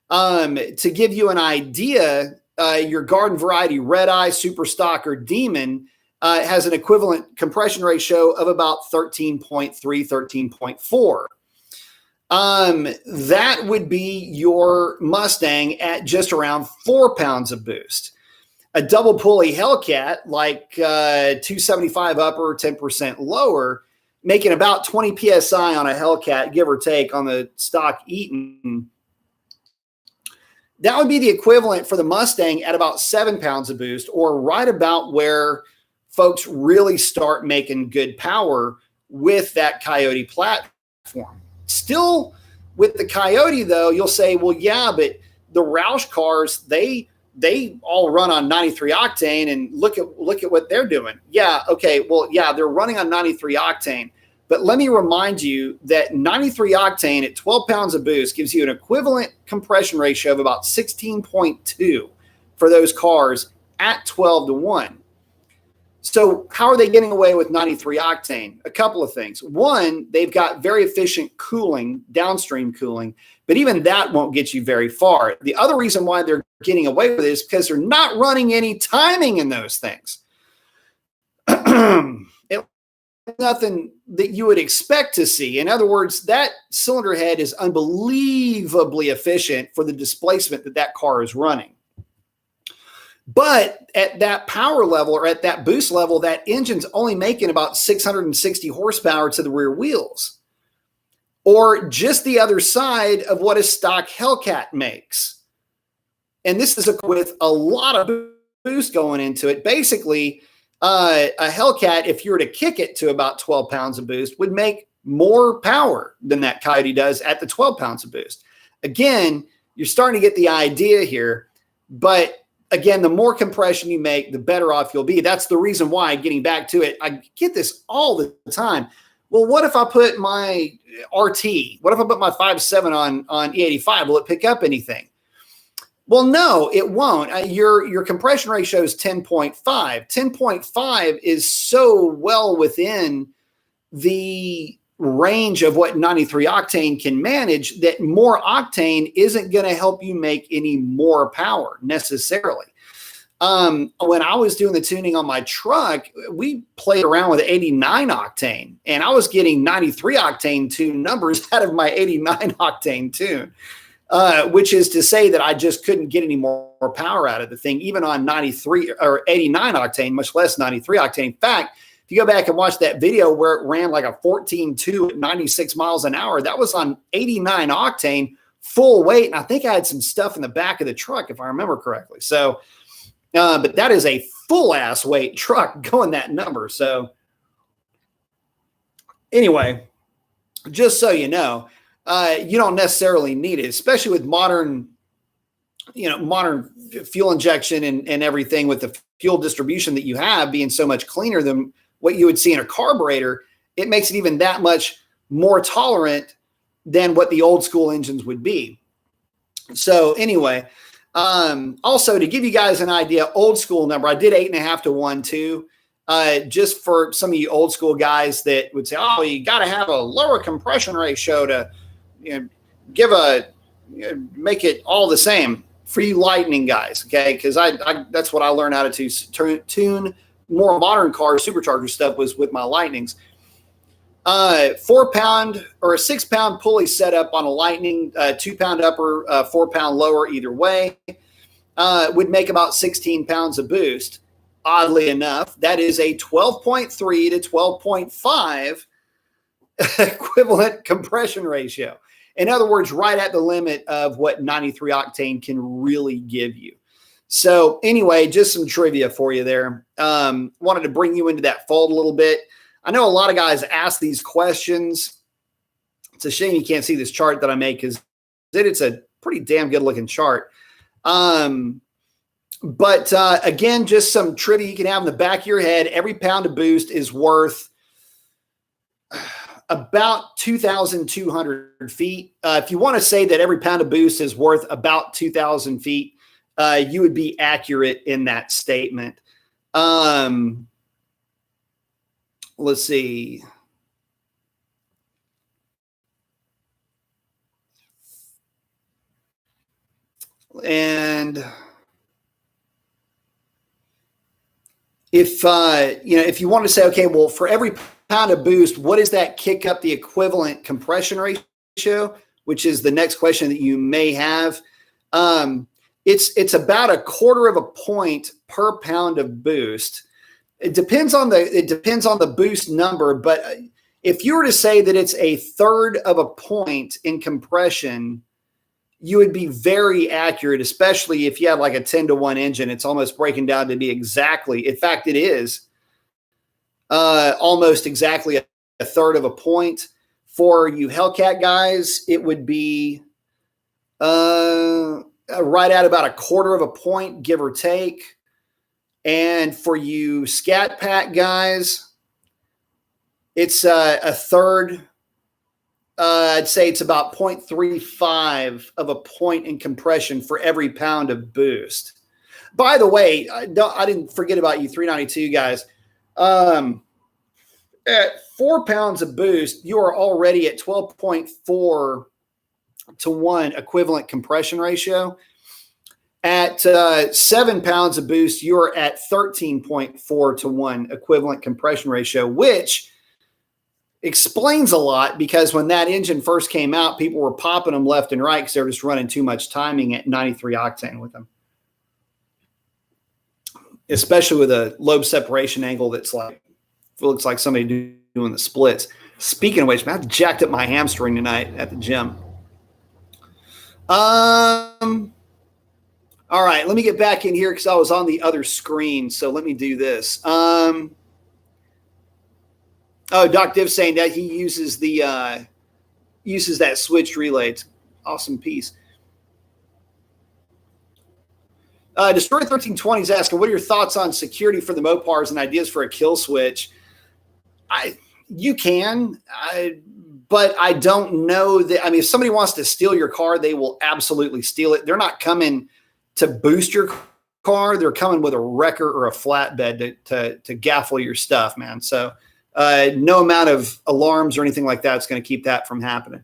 To give you an idea, your garden variety Red Eye, Super Stock, or Demon has an equivalent compression ratio of about 13.3, 13.4. That would be your Mustang at just around 4 pounds of boost. A double pulley Hellcat, like 275 upper, 10% lower, making about 20 PSI on a Hellcat, give or take, on the stock Eaton. That would be the equivalent for the Mustang at about 7 pounds of boost, or right about where folks really start making good power with that Coyote platform. Still, with the Coyote, though, you'll say, well, yeah, but the Roush cars, they all run on 93 octane, and look at what they're doing. Yeah, okay, well, yeah, they're running on 93 octane. But let me remind you that 93 octane at 12 pounds of boost gives you an equivalent compression ratio of about 16.2 for those cars at 12-1. So how are they getting away with 93 octane? A couple of things. One, they've got very efficient cooling, downstream cooling, but even that won't get you very far. The other reason why they're getting away with it is because they're not running any timing in those things. Nothing that you would expect to see. In other words, that cylinder head is unbelievably efficient for the displacement that car is running. But at that power level, or at that boost level, that engine's only making about 660 horsepower to the rear wheels, or just the other side of what a stock Hellcat makes. And this is with a lot of boost going into it. Basically, a Hellcat, if you were to kick it to about 12 pounds of boost, would make more power than that Coyote does at the 12 pounds of boost. Again, you're starting to get the idea here, but again, the more compression you make, the better off you'll be. That's the reason why, getting back to it, I get this all the time. Well, what if I put my RT? What if I put my 5.7 on E85? Will it pick up anything? Well, no, it won't. Your compression ratio is 10.5. 10.5 is so well within the range of what 93 octane can manage that more octane isn't going to help you make any more power necessarily. When I was doing the tuning on my truck, we played around with 89 octane, and I was getting 93 octane tune numbers out of my 89 octane tune. Which is to say that I just couldn't get any more power out of the thing, even on 93 or 89 octane, much less 93 octane. In fact, if you go back and watch that video where it ran like a 14.2 at 96 miles an hour, that was on 89 octane, full weight. And I think I had some stuff in the back of the truck, if I remember correctly. So, but that is a full ass weight truck going that number. So anyway, just so you know, you don't necessarily need it, especially with modern fuel injection and everything, with the fuel distribution that you have being so much cleaner than what you would see in a carburetor. It makes it even that much more tolerant than what the old school engines would be. So anyway, also to give you guys an idea, old school number, I did 8.5 to 1 too. Just for some of you old school guys that would say, oh, you got to have a lower compression ratio to make it all the same for you lightning guys. Okay. Cause I that's what I learned how to tune more modern cars, supercharger stuff, was with my lightnings. 4 pound or a 6 pound pulley setup on a lightning, 2 pound upper, 4 pound lower, either way, would make about 16 pounds of boost. Oddly enough, that is a 12.3 to 12.5 equivalent compression ratio. In other words, right at the limit of what 93 octane can really give you. So anyway, just some trivia for you there. Wanted to bring you into that fold a little bit. I know a lot of guys ask these questions. It's a shame you can't see this chart that I make because it's a pretty damn good looking chart. But again, just some trivia you can have in the back of your head. Every pound of boost is worth about 2,200 feet. If you want to say that every pound of boost is worth about 2,000 feet, you would be accurate in that statement. Let's see. And if if you want to say, okay, well, for every pound of boost, what does that kick up the equivalent compression ratio, which is the next question that you may have. It's about 1/4 of a point per pound of boost. It depends on the boost number, but if you were to say that it's 1/3 of a point in compression, you would be very accurate, especially if you have like a 10-to-1 engine. It's almost breaking down to be exactly. In fact, it is almost exactly 1/3 of a point. For you Hellcat guys, it would be right at about 1/4 of a point, give or take. And for you Scat Pack guys, it's 1/3. I'd say it's about 0.35 of a point in compression for every pound of boost. By the way, I didn't forget about you 392 guys. At 4 pounds of boost, you are already at 12.4 to 1 equivalent compression ratio. At 7 pounds of boost, you're at 13.4 to 1 equivalent compression ratio, which explains a lot because when that engine first came out, people were popping them left and right because they were just running too much timing at 93 octane with them, especially with a lobe separation angle that's like, it looks like somebody doing the splits. Speaking of which, man, I jacked up my hamstring tonight at the gym. All right, let me get back in here because I was on the other screen. So let me do this. Oh, Doc Div saying that he uses that switched relay. It's awesome piece. Destroyer 1320 is asking, what are your thoughts on security for the Mopars and ideas for a kill switch? You can, but I don't know that. I mean, if somebody wants to steal your car, they will absolutely steal it. They're not coming to boost your car. They're coming with a wrecker or a flatbed to gaffle your stuff, man. So no amount of alarms or anything like that is going to keep that from happening.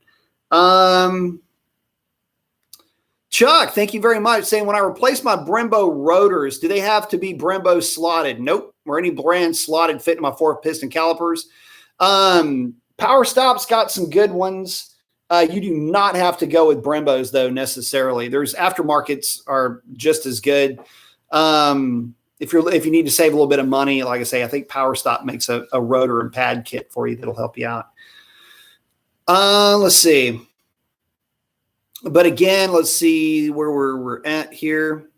Chuck, thank you very much. Saying, when I replace my Brembo rotors, do they have to be Brembo slotted? Nope. Or any brand slotted fit in my 4-piston calipers. Power Stop's got some good ones. You do not have to go with Brembos, though, necessarily. There's aftermarkets are just as good. If you need to save a little bit of money, like I say, I think Power Stop makes a rotor and pad kit for you that'll help you out. Let's see. But again, let's see where we're at here.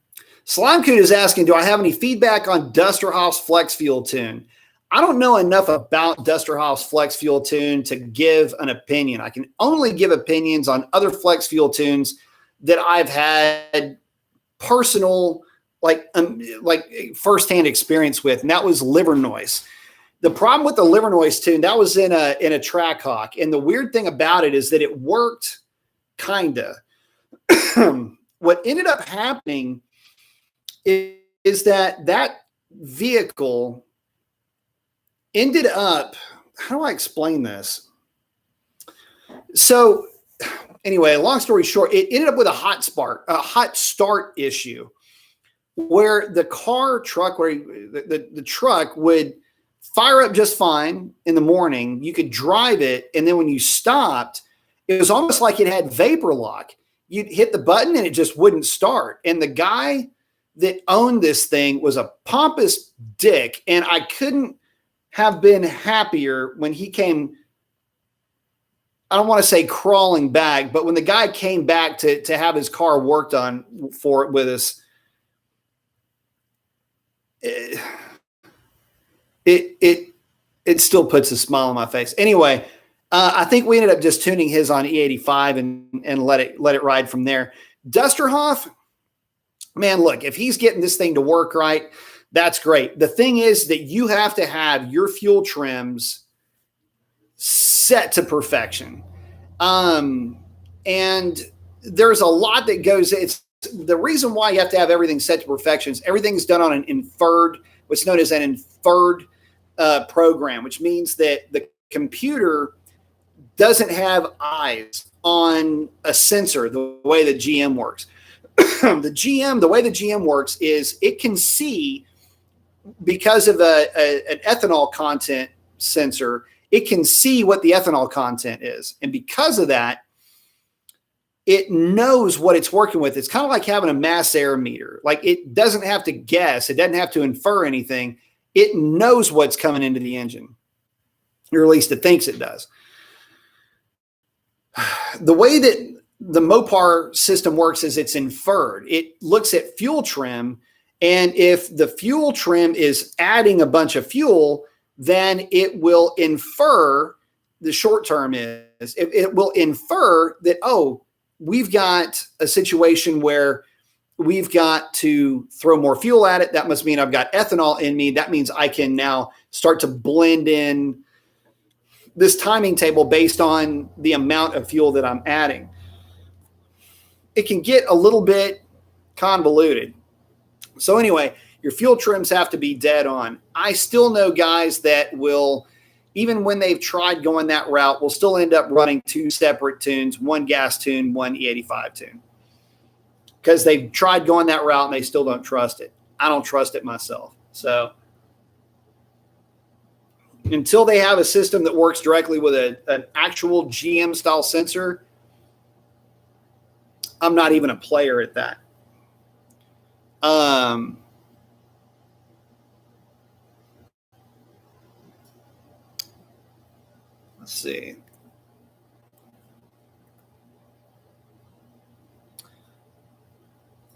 Slimecoot is asking, do I have any feedback on Dusterhoff's Flex Fuel Tune? I don't know enough about Dusterhoff's Flex Fuel Tune to give an opinion. I can only give opinions on other Flex Fuel Tunes that I've had personal, like firsthand experience with, and that was Liver Noise. The problem with the Liver Noise tune, that was in a Trackhawk, and the weird thing about it is that it worked kinda. What ended up happening is that vehicle ended up, how do I explain this? So anyway, long story short, it ended up with a hot start issue where the truck would fire up just fine in the morning. You could drive it, and then when you stopped, it was almost like it had vapor lock. You'd hit the button and it just wouldn't start. And the guy that owned this thing was a pompous dick, and I couldn't have been happier when he came I don't want to say crawling back, but when the guy came back to have his car worked on for it with us, it still puts a smile on my face. Anyway, I think we ended up just tuning his on E85 and let it ride from there. Dusterhoff, man, look, if he's getting this thing to work right, that's great. The thing is that you have to have your fuel trims set to perfection. And there's a lot that goes, it's the reason why you have to have everything set to perfection is everything's done on an inferred, what's known as an inferred program, which means that the computer doesn't have eyes on a sensor the way the GM works. The way the GM works is it can see, because of an ethanol content sensor, it can see what the ethanol content is. And because of that, it knows what it's working with. It's kind of like having a mass air meter. Like, it doesn't have to guess. It doesn't have to infer anything. It knows what's coming into the engine, or at least it thinks it does. The way that the Mopar system works is it's inferred. It looks at fuel trim, and if the fuel trim is adding a bunch of fuel, then it will infer, the short term is, it will infer that, oh, we've got a situation where we've got to throw more fuel at it. That must mean I've got ethanol in me. That means I can now start to blend in this timing table based on the amount of fuel that I'm adding. It can get a little bit convoluted. So anyway, your fuel trims have to be dead on. I still know guys that will, even when they've tried going that route, will still end up running two separate tunes, one gas tune, one E85 tune, because they've tried going that route and they still don't trust it. I don't trust it myself. So until they have a system that works directly with an actual GM style sensor, I'm not even a player at that. Let's see.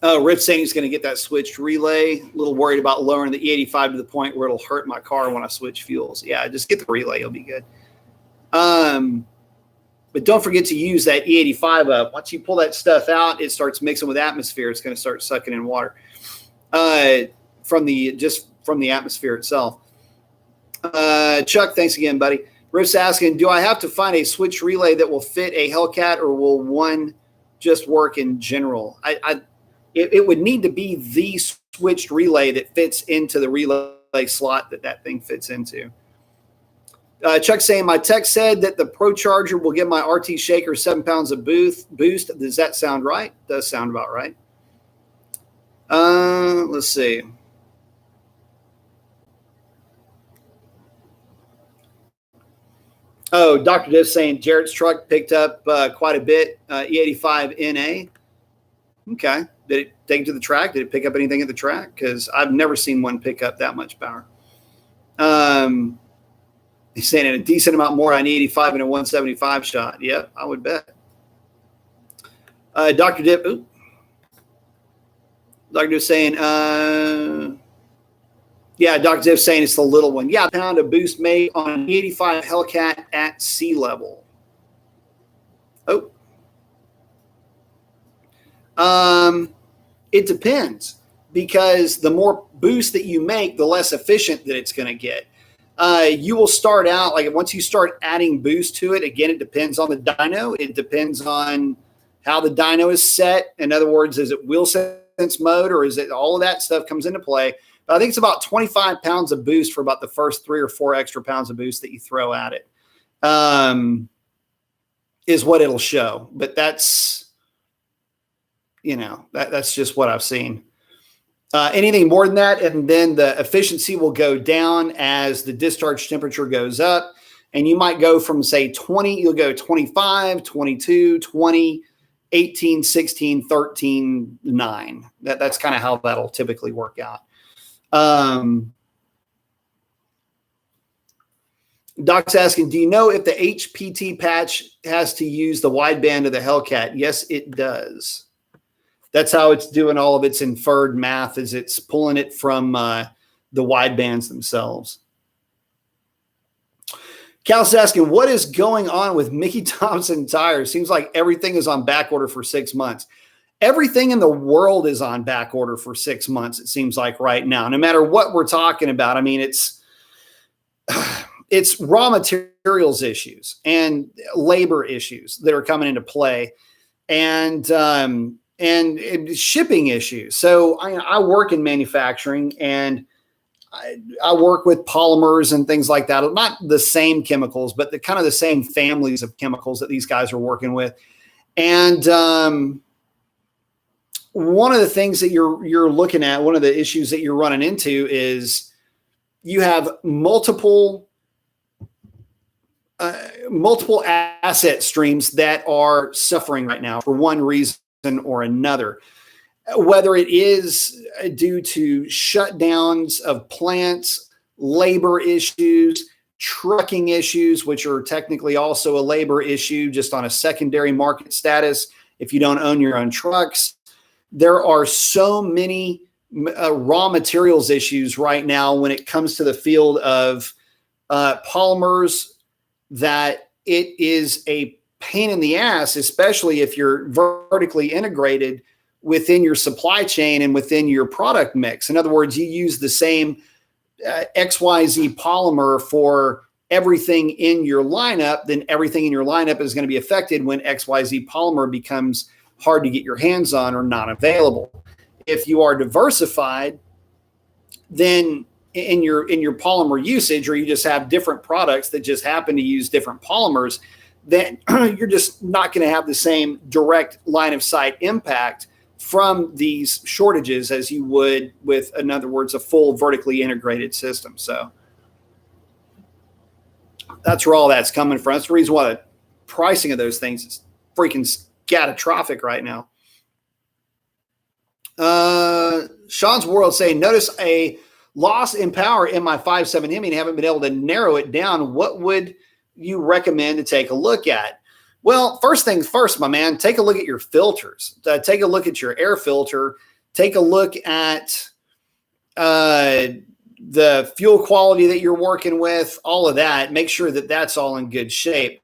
Oh, Rich saying he's going to get that switched relay. A little worried about lowering the E85 to the point where it'll hurt my car when I switch fuels. Yeah, just get the relay. It'll be good. But don't forget to use that E85 up. Once you pull that stuff out, it starts mixing with atmosphere. It's going to start sucking in water from the atmosphere itself. Chuck, thanks again, buddy. Riff's asking, do I have to find a switch relay that will fit a Hellcat, or will one just work in general? It would need to be the switched relay that fits into the relay slot that thing fits into. Chuck saying, my tech said that the ProCharger will give my RT shaker 7 pounds of boost. Does that sound right? Does sound about right. Let's see. Oh, Dr. Div saying Jarrett's truck picked up quite a bit. E85 NA. Okay. Did it take it to the track? Did it pick up anything at the track? Because I've never seen one pick up that much power. He's saying a decent amount more on E85 in a 175 shot. Yep, I would bet. Dr. Div. Dr. Div saying, yeah, Dr. Div saying it's the little one. Yeah, pound of boost made on an E85 Hellcat at sea level. Oh. It depends, because the more boost that you make, the less efficient that it's going to get. You will start out, like once you start adding boost to it, again, it depends on the dyno. It depends on how the dyno is set. In other words, is it wheel sense mode, or is it all of that stuff comes into play? But I think it's about 25 pounds of boost for about the first 3 or 4 extra pounds of boost that you throw at it, is what it'll show. But that's, that's just what I've seen. Anything more than that, and then the efficiency will go down as the discharge temperature goes up. And you might go from, say, 20, you'll go 25, 22, 20, 18, 16, 13, 9. That's kind of how that'll typically work out. Doc's asking, do you know if the HPT patch has to use the wideband of the Hellcat? Yes, it does. That's how it's doing all of its inferred math, is it's pulling it from the widebands themselves. Cal's asking, what is going on with Mickey Thompson tires? Seems like everything is on back order for 6 months. Everything in the world is on back order for 6 months, it seems like right now. No matter what we're talking about, I mean, it's raw materials issues and labor issues that are coming into play, and shipping issues. So I work in manufacturing, and I work with polymers and things like that. Not the same chemicals, but the kind of the same families of chemicals that these guys are working with. And one of the things that you're looking at, one of the issues that you're running into is you have multiple asset streams that are suffering right now for one reason or another. Whether it is due to shutdowns of plants, labor issues, trucking issues, which are technically also a labor issue, just on a secondary market status if you don't own your own trucks. There are so many raw materials issues right now when it comes to the field of polymers that it is a pain in the ass, especially if you're vertically integrated within your supply chain and within your product mix. In other words, you use the same XYZ polymer for everything in your lineup, then everything in your lineup is going to be affected when XYZ polymer becomes hard to get your hands on or not available. If you are diversified, then in your polymer usage, or you just have different products that just happen to use different polymers, then you're just not going to have the same direct line of sight impact from these shortages as you would with, in other words, a full vertically integrated system. So that's where all that's coming from. That's the reason why the pricing of those things is freaking catastrophic right now. Sean's World saying, notice a loss in power in my 5.7 Hemi and haven't been able to narrow it down. What would you recommend to take a look at? Well, first things first, my man, take a look at your filters. Take a look at your air filter. Take a look at the fuel quality that you're working with, all of that. Make sure that that's all in good shape.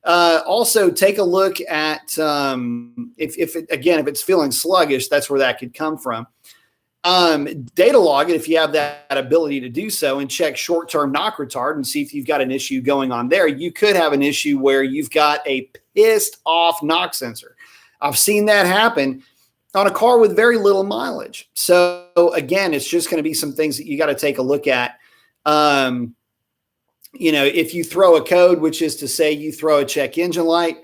Also, take a look at if it's feeling sluggish, that's where that could come from. Data log it if you have that ability to do so, and check short-term knock retard and see if you've got an issue going on there. You could have an issue where you've got a pissed off knock sensor. I've seen that happen on a car with very little mileage. So again, it's just going to be some things that you got to take a look at. If you throw a code, which is to say you throw a check engine light,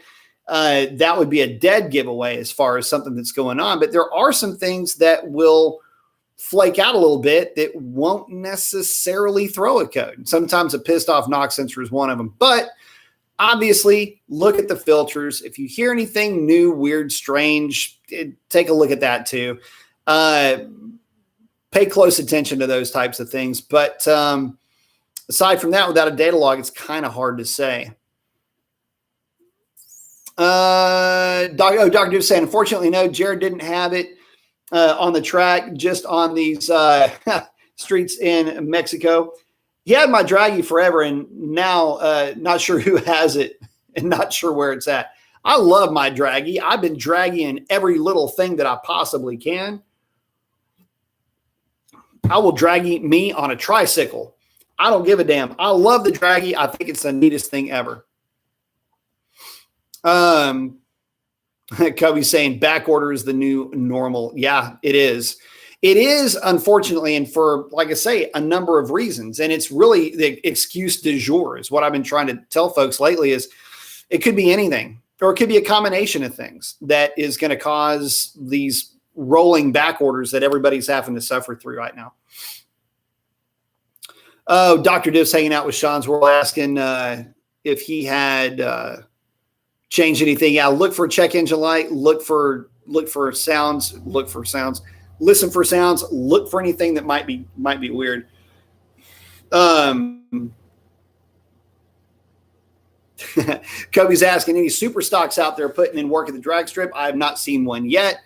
that would be a dead giveaway as far as something that's going on. But there are some things that will flake out a little bit that won't necessarily throw a code. Sometimes a pissed off knock sensor is one of them. But obviously, look at the filters. If you hear anything new, weird, strange, take a look at that too. Pay close attention to those types of things. But aside from that, without a data log, it's kind of hard to say. Dr. Duke saying, unfortunately, no, Jared didn't have it on the track, just on these streets in Mexico. He had my Draggy forever, and now not sure who has it and not sure where it's at. I love my Draggy. I've been dragging every little thing that I possibly can. I will draggy me on a tricycle. I don't give a damn. I love the Draggy. I think it's the neatest thing ever. Kobe's saying back order is the new normal. Yeah, it is. It is, unfortunately, and for, like I say, a number of reasons. And it's really the excuse du jour is what I've been trying to tell folks lately is it could be anything, or it could be a combination of things that is going to cause these rolling back orders that everybody's having to suffer through right now. Oh, Dr. Div's hanging out with Sean's World asking if he had changed anything. Yeah, look for check engine light, look for sounds, listen for sounds, look for anything that might be weird. Kobe's asking, any super stocks out there putting in work at the drag strip? I have not seen one yet.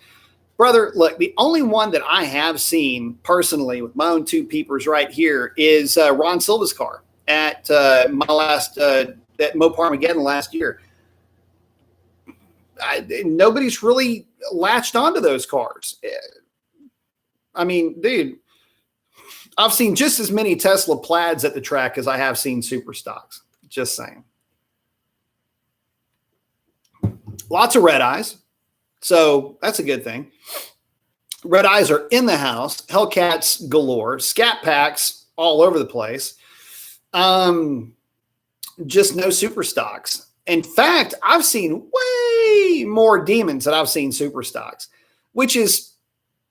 Brother, look, the only one that I have seen personally with my own two peepers right here is Ron Silva's car at my last at Mopar Armageddon last year. Nobody's really latched onto those cars. I mean, dude, I've seen just as many Tesla Plaids at the track as I have seen super stocks. Just saying. Lots of red eyes. So that's a good thing. Red eyes are in the house. Hellcats galore. Scat packs all over the place. Just no super stocks. In fact, I've seen way more demons than I've seen super stocks, which is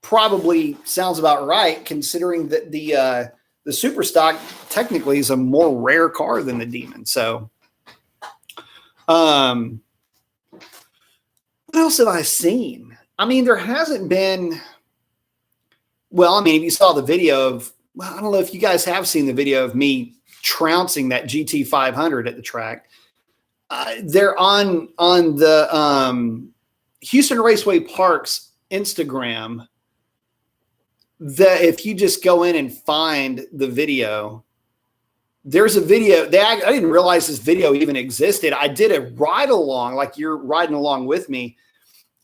probably sounds about right, considering that the super stock technically is a more rare car than the demon. So, what else have I seen? I mean, there hasn't been. Well, I mean, if you saw the video of, well, I don't know if you guys have seen the video of me trouncing that GT 500 at the track. They're on the Houston Raceway Park's Instagram. If you just go in and find the video, there's a video. I didn't realize this video even existed. I did a ride along, like you're riding along with me.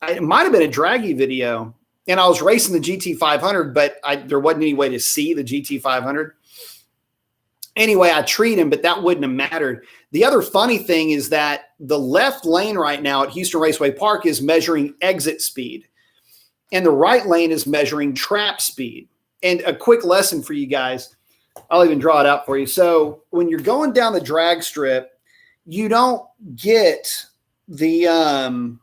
It might have been a draggy video, and I was racing the GT 500, but there wasn't any way to see the GT 500. Anyway, I treat him, but that wouldn't have mattered. The other funny thing is that the left lane right now at Houston Raceway Park is measuring exit speed, and the right lane is measuring trap speed. And a quick lesson for you guys, I'll even draw it out for you. So when you're going down the drag strip, you don't get the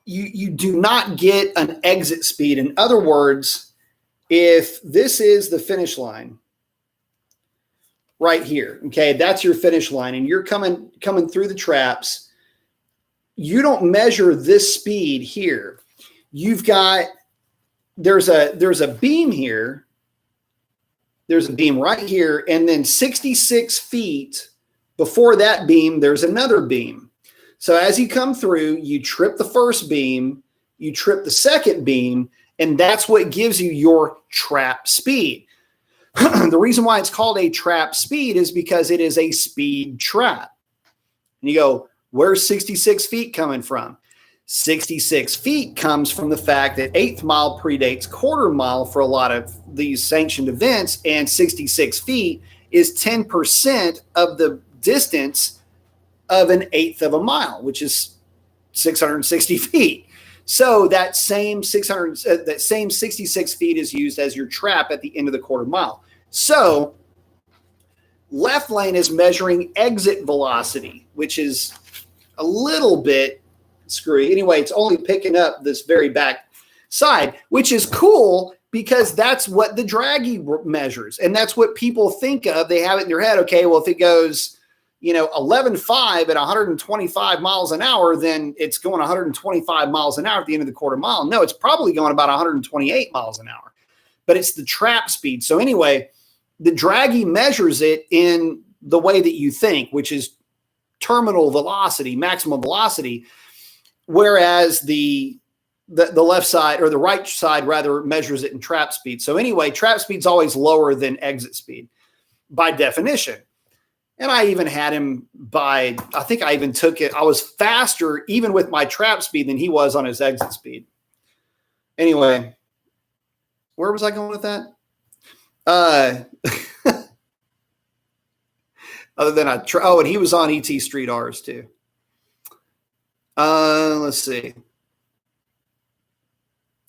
you do not get an exit speed. In other words, if this is the finish line right here, okay, that's your finish line, and you're coming through the traps, you don't measure this speed here. You've got there's a beam here. There's a beam right here, and then 66 feet before that beam, there's another beam. So as you come through, you trip the first beam, you trip the second beam, and that's what gives you your trap speed. The reason why it's called a trap speed is because it is a speed trap. And you go, where's 66 feet coming from? 66 feet comes from the fact that eighth mile predates quarter mile for a lot of these sanctioned events, and 66 feet is 10% of the distance of an eighth of a mile, which is 660 feet. So that same 66 feet is used as your trap at the end of the quarter mile. So left lane is measuring exit velocity, which is a little bit screwy. Anyway, it's only picking up this very back side, which is cool because that's what the draggy measures. And that's what people think of. They have it in their head. Okay, well, if it goes, 11.5 at 125 miles an hour, then it's going 125 miles an hour at the end of the quarter mile. No, it's probably going about 128 miles an hour, but it's the trap speed. So anyway, the draggy measures it in the way that you think, which is terminal velocity, maximum velocity, whereas the left side, or the right side rather, measures it in trap speed. So anyway, trap speed's always lower than exit speed by definition. And I even had him I think I even took it. I was faster even with my trap speed than he was on his exit speed. Anyway, where was I going with that? Other than and he was on ET Street R's too. Let's see.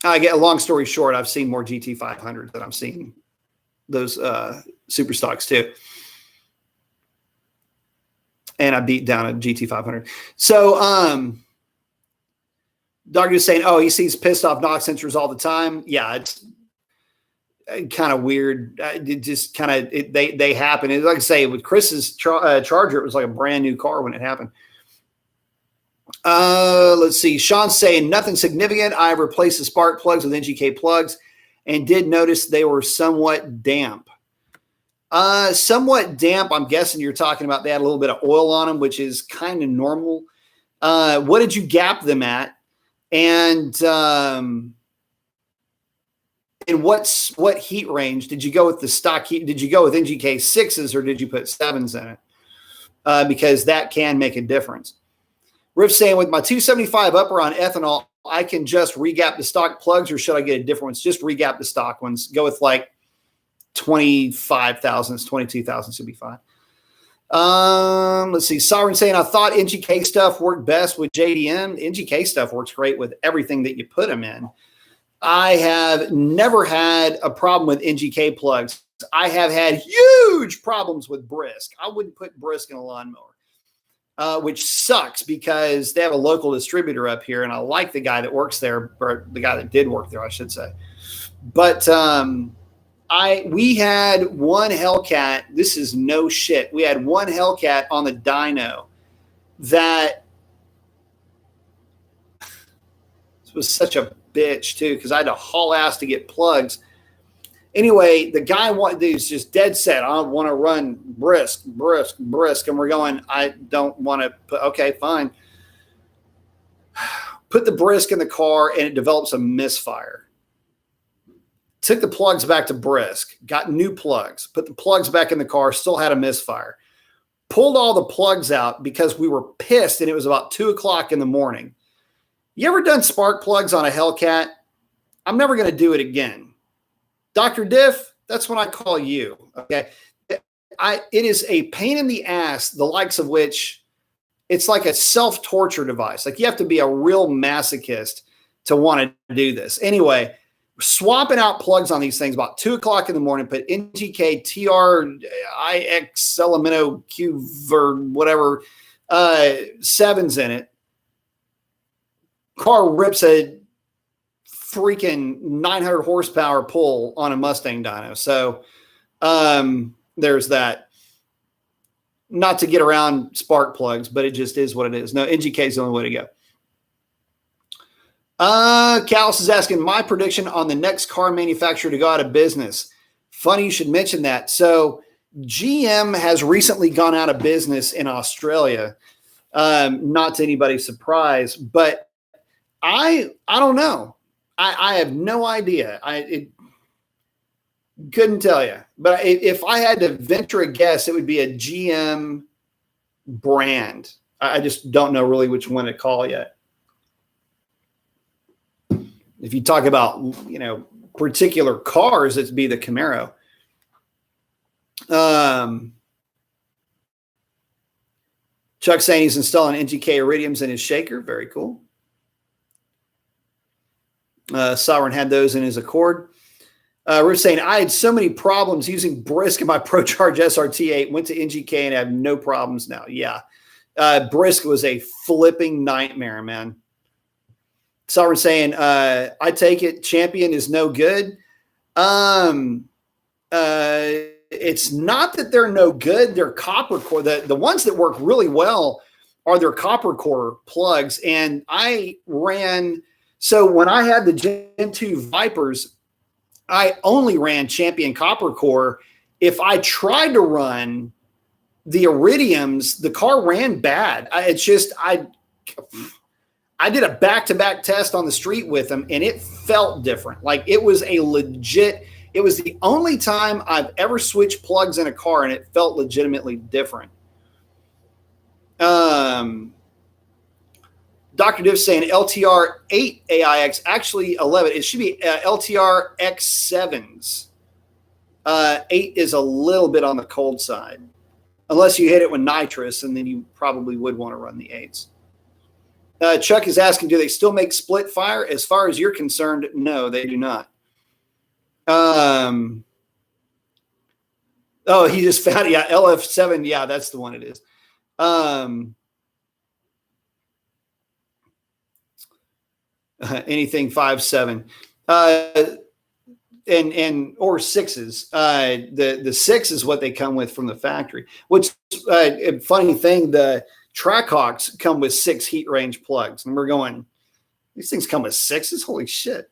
I get a long story short. I've seen more GT 500 than I've seen those super stocks too. And I beat down a GT 500. So, Dr. is saying, he sees pissed off knock sensors all the time. Yeah, it's kind of weird. It just kind of, they happen. And like I say, with Chris's Charger, it was like a brand new car when it happened. Let's see. Sean's saying nothing significant. I replaced the spark plugs with NGK plugs and did notice they were somewhat damp. Somewhat damp. I'm guessing you're talking about they had a little bit of oil on them, which is kind of normal. What did you gap them at? And what heat range did you go with the stock heat? Did you go with NGK 6s or did you put 7s in it? Because that can make a difference. Riff saying, with my 275 upper on ethanol, I can just regap the stock plugs, or should I get a different ones? Just regap the stock ones. Go with like 25,000s, 22,000 should be fine. Let's see. Sovereign saying, I thought NGK stuff worked best with JDM. NGK stuff works great with everything that you put them in. I have never had a problem with NGK plugs. I have had huge problems with Brisk. I wouldn't put Brisk in a lawnmower, which sucks because they have a local distributor up here, and I like the guy that works there, or the guy that did work there, I should say. But we had one Hellcat. This is no shit. We had one Hellcat on the dyno that was such a bitch too, because I had to haul ass to get plugs. Anyway, the guy was just dead set. I want to run brisk. And we're going, I don't want to put, okay, fine. Put the Brisk in the car and it develops a misfire. Took the plugs back to Brisk, got new plugs, put the plugs back in the car, still had a misfire. Pulled all the plugs out because we were pissed, and it was about 2 o'clock in the morning. You ever done spark plugs on a Hellcat? I'm never going to do it again. Dr. Diff, that's when I call you, okay? It is a pain in the ass, the likes of which it's like a self-torture device. Like, you have to be a real masochist to want to do this. Anyway, swapping out plugs on these things about 2 o'clock in the morning, put NGK TRIX Elemento Q or whatever 7s in it. Car rips a freaking 900 horsepower pull on a Mustang dyno. So there's that. Not to get around spark plugs, but it just is what it is. No, NGK is the only way to go. Callus is asking my prediction on the next car manufacturer to go out of business. Funny you should mention that. So GM has recently gone out of business in Australia. Not to anybody's surprise, but I don't know. I have no idea. I couldn't tell you. But if I had to venture a guess, it would be a GM brand. I just don't know really which one to call yet. If you talk about, particular cars, it'd be the Camaro. Chuck saying he's installing NGK Iridiums in his shaker. Very cool. Sovereign had those in his Accord. We're saying I had so many problems using Brisk in my ProCharge SRT8. Went to NGK and have no problems now. Yeah. Brisk was a flipping nightmare, man. Sovereign saying, I take it Champion is no good. It's not that they're no good. They're copper core. The ones that work really well are their copper core plugs. And I ran, so when I had the Gen 2 Vipers, I only ran Champion copper core. If I tried to run the Iridiums, the car ran bad. I did a back-to-back test on the street with them, and it felt different. Like, it was the only time I've ever switched plugs in a car, and it felt legitimately different. Dr. Div saying LTR 8 AIX, actually 11. It should be LTR X7s. 8 is a little bit on the cold side, unless you hit it with nitrous, and then you probably would want to run the 8s. Chuck is asking, do they still make split fire? As far as you're concerned, no, they do not. Oh, he just found it. Yeah, LF7. Yeah, that's the one it is. Anything 5.7. And or 6s. The 6 is what they come with from the factory. Which a funny thing, the Trackhawks come with 6 heat range plugs, and we're going, these things come with 6s? Holy shit.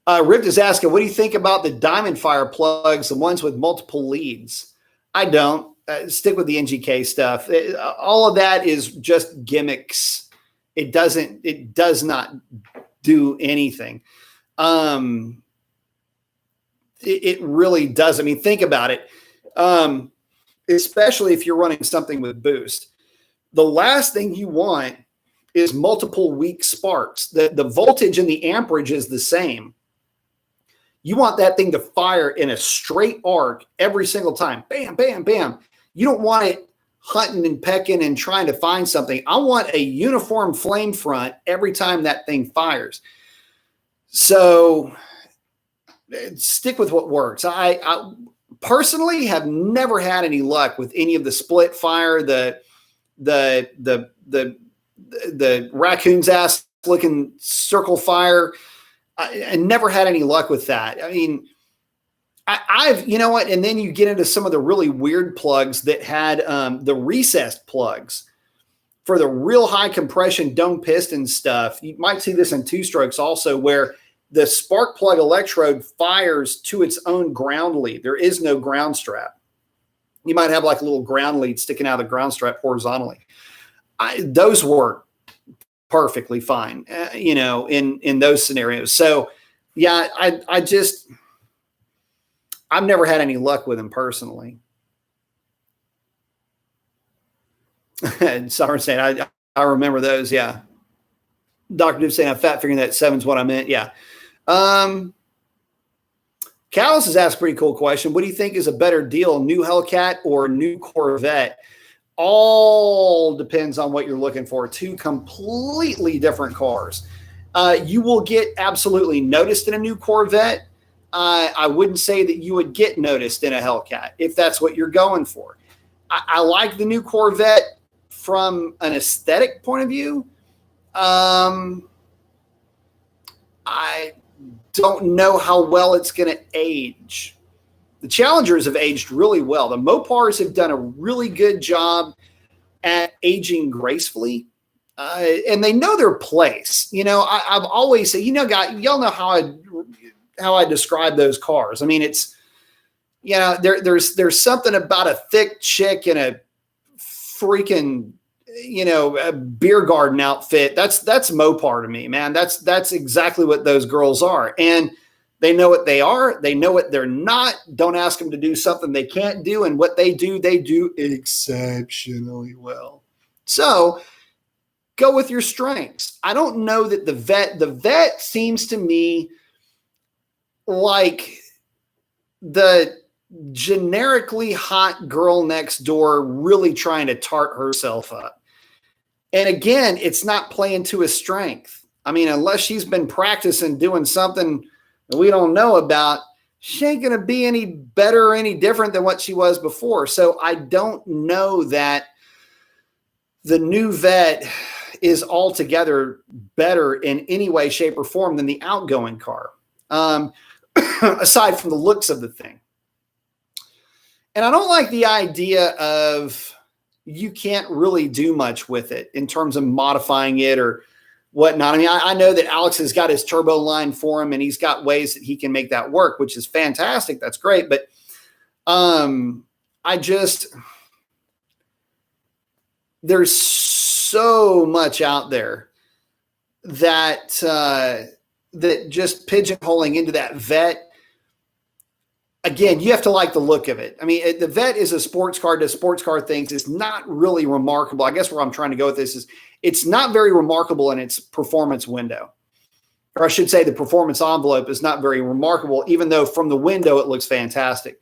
Rift is asking, what do you think about the diamond fire plugs, the ones with multiple leads? I don't. Stick with the NGK stuff. All of that is just gimmicks. It does not do anything. It really does. I mean, think about it. Especially if you're running something with boost. The last thing you want is multiple weak sparks. The voltage and the amperage is the same. You want that thing to fire in a straight arc every single time. Bam, bam, bam. You don't want it hunting and pecking and trying to find something. I want a uniform flame front every time that thing fires. So stick with what works. I personally have never had any luck with any of the split fire, the raccoon's ass looking circle fire. I never had any luck with that. I mean, I've, you know what? And then you get into some of the really weird plugs that had the recessed plugs for the real high compression dome piston stuff. You might see this in two strokes also, where the spark plug electrode fires to its own ground lead. There is no ground strap. You might have like a little ground lead sticking out of the ground strap horizontally. Those work perfectly fine, you know, in those scenarios. So yeah, I've never had any luck with them personally. And Summer saying, I remember those. Yeah. Dr. Dude saying I'm fat figuring that 7's what I meant. Yeah. Callus has asked a pretty cool question. What do you think is a better deal, new Hellcat or new Corvette? All depends on what you're looking for. Two completely different cars. You will get absolutely noticed in a new Corvette. I wouldn't say that you would get noticed in a Hellcat if that's what you're going for. I like the new Corvette from an aesthetic point of view. I don't know how well it's going to age. The Challengers have aged really well. The Mopars have done a really good job at aging gracefully. And they know their place. You know, I've always said, you know, guys, y'all know how I describe those cars. I mean, it's, you know, there's something about a thick chick in a freaking, you know, a beer garden outfit. That's Mopar to me, man. That's exactly what those girls are. And they know what they are. They know what they're not. Don't ask them to do something they can't do. And what they do exceptionally well. So go with your strengths. I don't know that the vet seems to me like the generically hot girl next door really trying to tart herself up. And again, it's not playing to his strength. I mean, unless she's been practicing doing something that we don't know about, she ain't going to be any better or any different than what she was before. So I don't know that the new vet is altogether better in any way, shape, or form than the outgoing car, aside from the looks of the thing. And I don't like the idea of you can't really do much with it in terms of modifying it or whatnot. I mean, I know that Alex has got his turbo line for him and he's got ways that he can make that work, which is fantastic. That's great. But there's so much out there that just pigeonholing into that vet. Again, you have to like the look of it. I mean, the vet is a sports car, does sports car things. It's not really remarkable. I guess where I'm trying to go with this is it's not very remarkable in its performance window. Or I should say the performance envelope is not very remarkable, even though from the window it looks fantastic.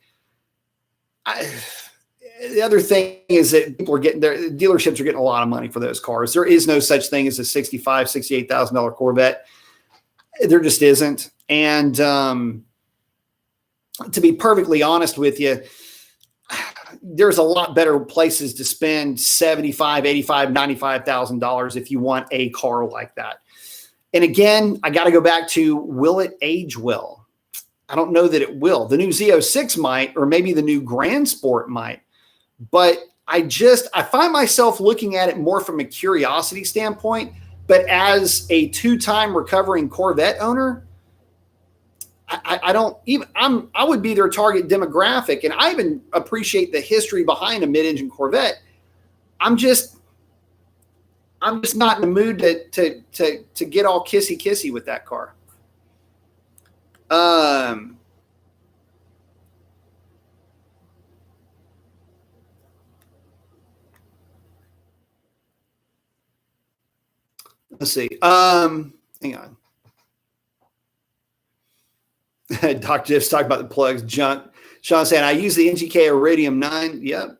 The other thing is that people are getting their dealerships are getting a lot of money for those cars. There is no such thing as a $65,000, $68,000 Corvette. There just isn't. And to be perfectly honest with you, there's a lot better places to spend $75,000, $85,000, $95,000 if you want a car like that. And again, I got to go back to, will it age well? I don't know that it will. The new Z06 might, or maybe the new Grand Sport might. But I find myself looking at it more from a curiosity standpoint. But as a two-time recovering Corvette owner, I don't even, I would be their target demographic. And I even appreciate the history behind a mid-engine Corvette. I'm just not in the mood to get all kissy with that car. Let's see. Hang on. Dr. Jeff's talking about the plugs, junk. Sean saying, I use the NGK Iridium 9. Yep.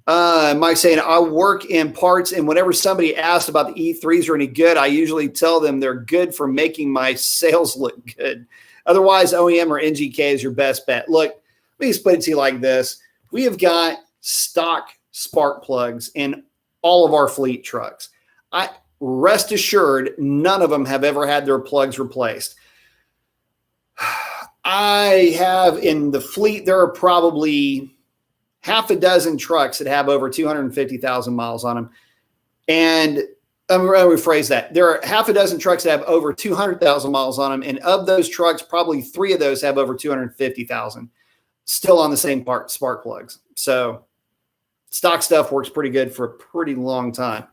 Mike saying, I work in parts, and whenever somebody asks about the E3s are any good, I usually tell them they're good for making my sales look good. Otherwise, OEM or NGK is your best bet. Look, let me just put it to you like this. We have got stock spark plugs in all of our fleet trucks. Rest assured, none of them have ever had their plugs replaced. I have in the fleet, there are probably half a dozen trucks that have over 250,000 miles on them. And I'm going to rephrase that. There are half a dozen trucks that have over 200,000 miles on them. And of those trucks, probably 3 of those have over 250,000 still on the same spark plugs. So stock stuff works pretty good for a pretty long time.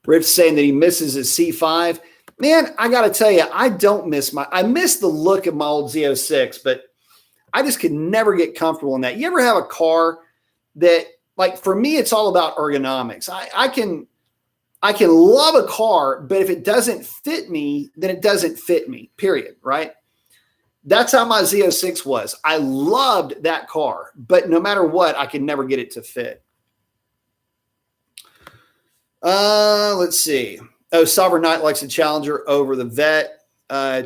Riff's saying that he misses his C5. Man, I got to tell you, I miss the look of my old Z06, but I just could never get comfortable in that. You ever have a car that, like, for me, it's all about ergonomics. I can love a car, but if it doesn't fit me, then it doesn't fit me, period, right? That's how my Z06 was. I loved that car, but no matter what, I could never get it to fit. Let's see. Oh, Sovereign Knight likes the Challenger over the Vet.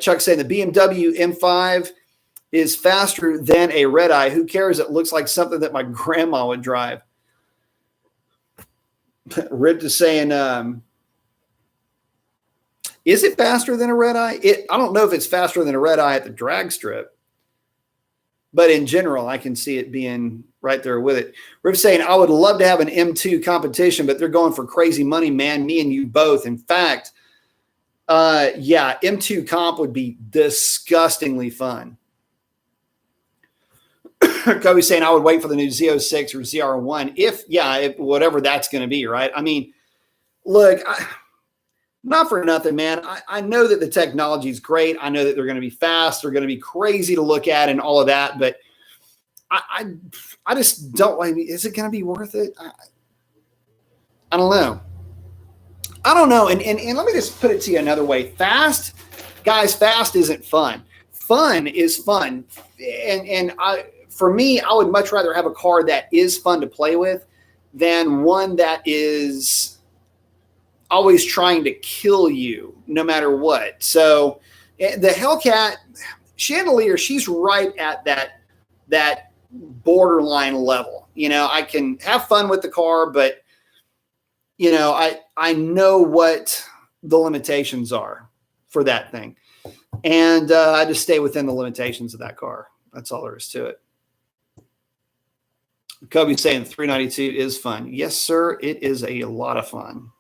Chuck saying the BMW M5 is faster than a red eye. Who cares? It looks like something that my grandma would drive. Rip is saying, is it faster than a red eye? I don't know if it's faster than a red eye at the drag strip, but in general, I can see it being right there with it. Rip saying, I would love to have an M2 competition, but they're going for crazy money, man. Me and you both. In fact, yeah, M2 comp would be disgustingly fun. Kobe's saying, I would wait for the new Z06 or ZR1 if whatever that's going to be, right? I mean, look, not for nothing, man. I know that the technology is great. I know that they're going to be fast. They're going to be crazy to look at and all of that, but I just don't like. Is it going to be worth it? I don't know. I don't know. And let me just put it to you another way. Fast, guys, fast isn't fun. Fun is fun. And for me, I would much rather have a car that is fun to play with than one that is always trying to kill you no matter what. So the Hellcat Chandelier, she's right at that borderline level. You know, I can have fun with the car, but you know, I know what the limitations are for that thing. And I just stay within the limitations of that car. That's all there is to it. Kobe's saying 392 is fun. Yes, sir. It is a lot of fun.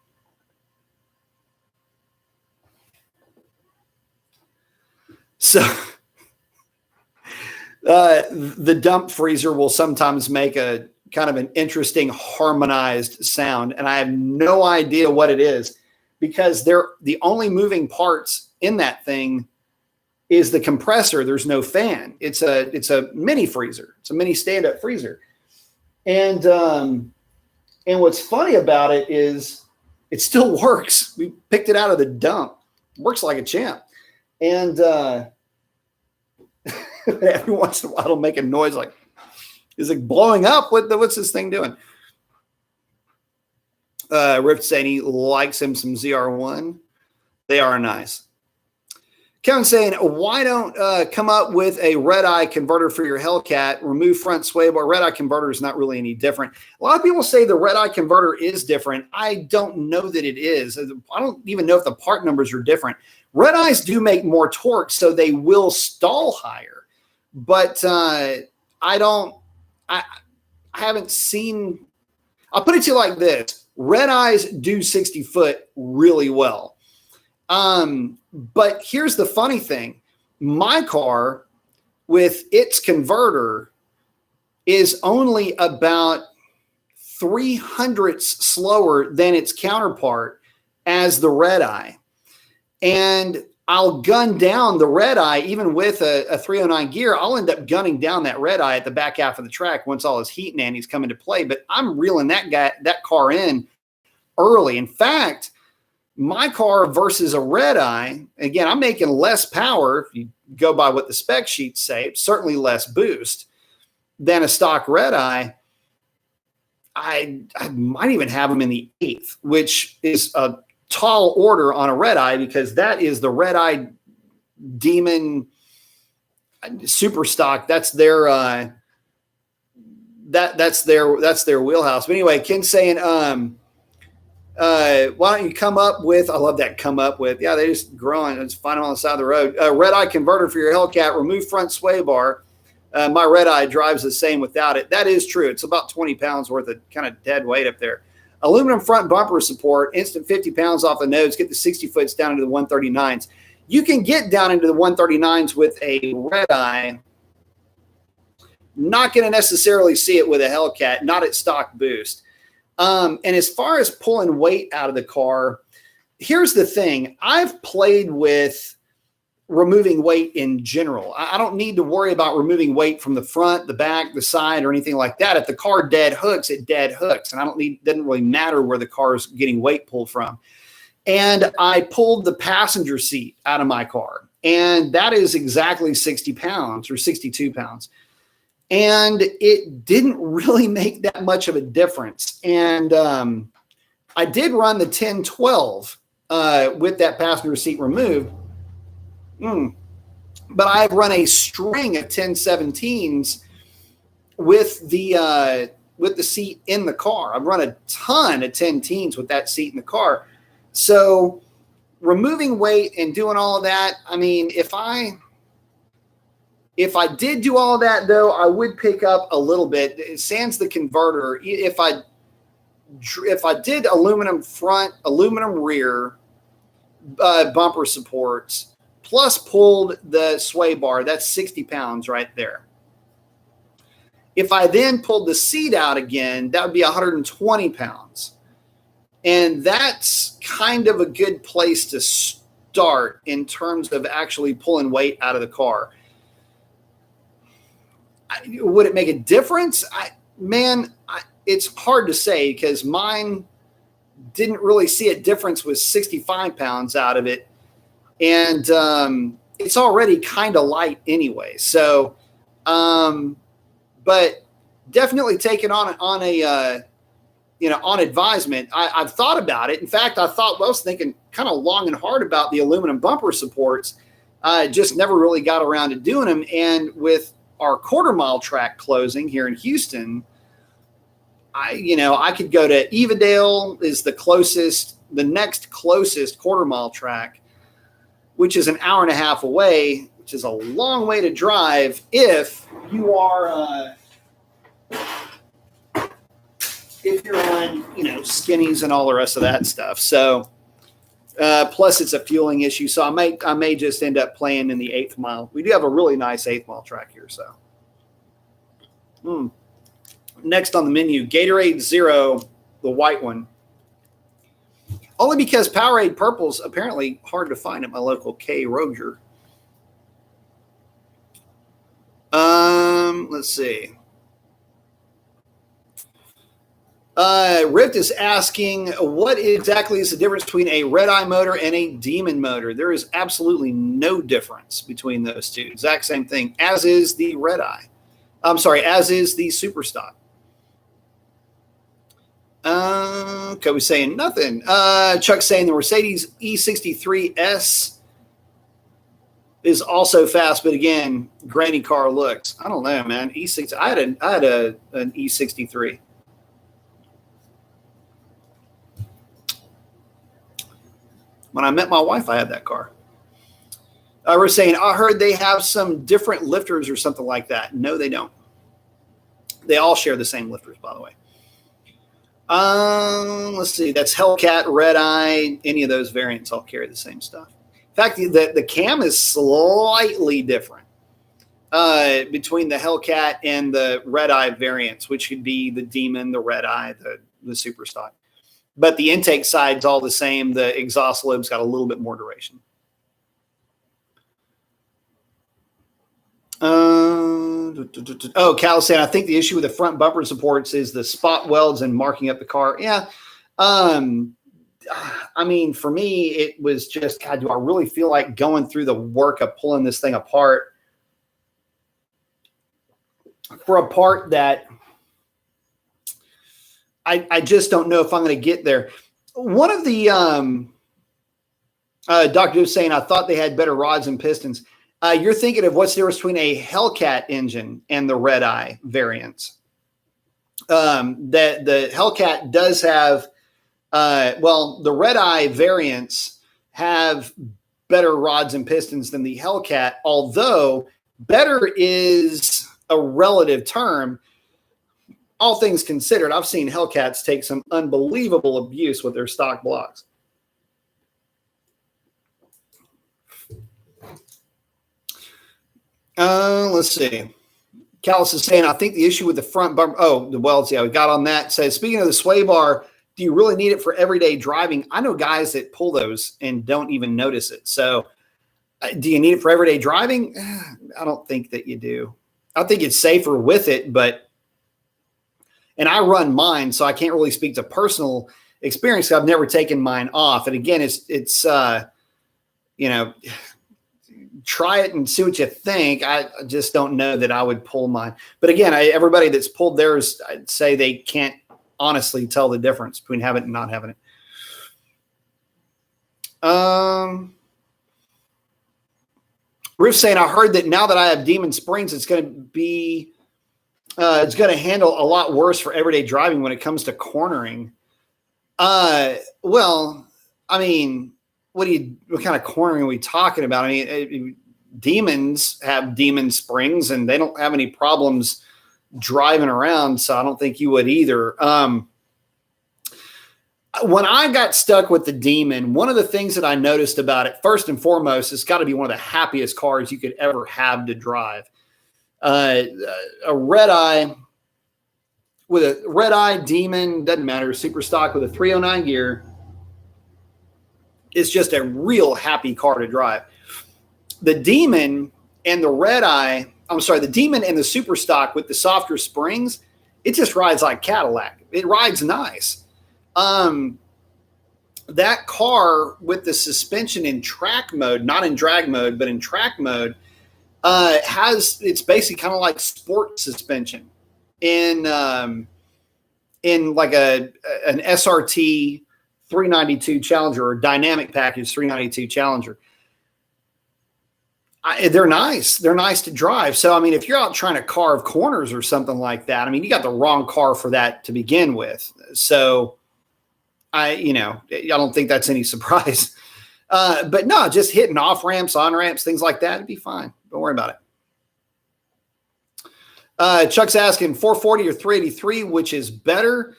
So the dump freezer will sometimes make a kind of an interesting harmonized sound. And I have no idea what it is because the only moving parts in that thing is the compressor. There's no fan. It's a mini freezer. It's a mini stand-up freezer. And what's funny about it is it still works. We picked it out of the dump. It works like a champ. And every once in a while it'll make a noise like, is it blowing up? What's this thing doing? Rift saying he likes him some ZR1. They are nice. Kevin saying, why don't come up with a red-eye converter for your Hellcat, remove front sway bar. Red-eye converter is not really any different. A lot of people say the red-eye converter is different. I don't know that it is. I don't even know if the part numbers are different. Red-eyes do make more torque, so they will stall higher. But I haven't seen – I'll put it to you like this. Red-eyes do 60 foot really well. But here's the funny thing. My car with its converter is only about 0.03 slower than its counterpart as the red eye. And I'll gun down the red eye, even with a 309 gear. I'll end up gunning down that red eye at the back half of the track once all his heat and anties come into play. But I'm reeling that car in early. In fact, my car versus a red eye, again, I'm making less power. If you go by what the spec sheets say, it's certainly less boost than a stock red eye. I might even have them in the 8th, which is a tall order on a red eye, because that is the red eye demon super stock. That's their that's their wheelhouse. But anyway, Ken's saying, why don't you come up with, I love that, come up with, yeah, they just growing. Let's find them on the side of the road. Red eye converter for your Hellcat, remove front sway bar. My red eye drives the same without it. That is true. It's about 20 pounds worth of kind of dead weight up there. Aluminum front bumper support, instant 50 pounds off the nose, get the 60 foots down into the 139s. You can get down into the 139s with a red eye. Not going to necessarily see it with a Hellcat, not at stock boost. And as far as pulling weight out of the car, here's the thing. I've played with removing weight in general. I don't need to worry about removing weight from the front, the back, the side, or anything like that. If the car dead hooks, it dead hooks. And doesn't really matter where the car is getting weight pulled from. And I pulled the passenger seat out of my car, and that is exactly 60 pounds or 62 pounds. And it didn't really make that much of a difference. And I did run the 1012 with that passenger seat removed. But I've run a string of 1017s with the seat in the car. I've run a ton of 10-teens with that seat in the car. So removing weight and doing all of that, I mean, if I did do all of that, though, I would pick up a little bit. Sans the converter, if I did aluminum front, aluminum rear, bumper supports, plus pulled the sway bar, that's 60 pounds right there. If I then pulled the seat out again, that would be 120 pounds. And that's kind of a good place to start in terms of actually pulling weight out of the car. Would it make a difference? It's hard to say, because mine didn't really see a difference with 65 pounds out of it. And it's already kind of light anyway. So, but definitely take it on advisement. I've thought about it. In fact, I was thinking kind of long and hard about the aluminum bumper supports. I just never really got around to doing them. And with our quarter-mile track closing here in Houston, I could go to Evadale is the next closest quarter-mile track, which is an hour and a half away, which is a long way to drive if you are if you're on skinnies and all the rest of that stuff. So plus it's a fueling issue, so I may just end up playing in the 8th mile. We do have a really nice 8th mile track here. So next on the menu, Gatorade Zero, the white one. Only because Powerade Purple's apparently hard to find at my local K. Roger. Let's see. Rift is asking, what exactly is the difference between a red eye motor and a demon motor? There is absolutely no difference between those two. Exact same thing, as is the red eye. As is the super stock. Kobe's saying nothing. Chuck's saying the Mercedes E63S is also fast, but again, grainy car looks. I don't know, man. E6. I had an E63. When I met my wife, I had that car. We're saying, I heard they have some different lifters or something like that. No, they don't. They all share the same lifters, by the way. Let's see. That's Hellcat, Red Eye. Any of those variants all carry the same stuff. In fact, the cam is slightly different between the Hellcat and the Red Eye variants, which could be the Demon, the Red Eye, the Super Stock. But the intake side's all the same. The exhaust lobe's got a little bit more duration. Cal saying, I think the issue with the front bumper supports is the spot welds and marking up the car. Yeah. I mean, for me, it was just, God, do I really feel like going through the work of pulling this thing apart for a part that I just don't know if I'm going to get there. One of the Dr. was saying, I thought they had better rods and pistons. You're thinking of what's the difference between a Hellcat engine and the Red Eye variants. The Hellcat does have, the Red Eye variants have better rods and pistons than the Hellcat, although better is a relative term. All things considered, I've seen Hellcats take some unbelievable abuse with their stock blocks. Let's see. Callis is saying, I think the issue with the front bumper, the welds, yeah, we got on that. Says, speaking of the sway bar, do you really need it for everyday driving? I know guys that pull those and don't even notice it. So do you need it for everyday driving? I don't think that you do. I think it's safer with it, and I run mine, so I can't really speak to personal experience. I've never taken mine off. And again, it's try it and see what you think. I just don't know that I would pull mine. But again, everybody that's pulled theirs, I'd say they can't honestly tell the difference between having it and not having it. Riff saying, I heard that now that I have Demon Springs, it's going to be, it's going to handle a lot worse for everyday driving when it comes to cornering. Well, I mean, what kind of cornering are we talking about? I mean, Demons have Demon Springs and they don't have any problems driving around. So I don't think you would either. When I got stuck with the Demon, one of the things that I noticed about it, first and foremost, it's got to be one of the happiest cars you could ever have to drive. A Red Eye with a Red Eye Demon, doesn't matter, super stock with a 309 gear, is just a real happy car to drive. The Demon and the Red Eye, the Demon and the super stock with the softer springs, it just rides like Cadillac. It rides nice. That car with the suspension in track mode, not in drag mode, but in track mode, it's basically kind of like sport suspension in like an SRT 392 Challenger or dynamic package 392 Challenger. They're nice. They're nice to drive. So, I mean, if you're out trying to carve corners or something like that, I mean, you got the wrong car for that to begin with. So I don't think that's any surprise. But no, just hitting off ramps, on ramps, things like that, it'd be fine. Don't worry about it. Chuck's asking 440 or 383, which is better?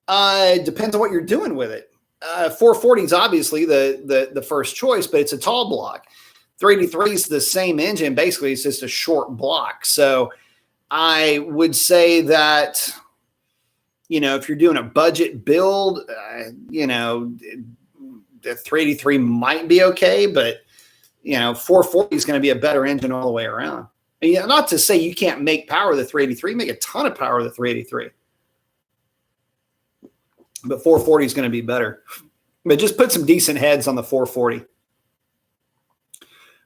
Depends on what you're doing with it. 440 is obviously the first choice, but it's a tall block. 383 is the same engine. Basically, it's just a short block. So I would say that, if you're doing a budget build, the 383 might be okay, but 440 is going to be a better engine all the way around. And not to say you can't make power with the 383, make a ton of power with the 383. But 440 is going to be better. But just put some decent heads on the 440.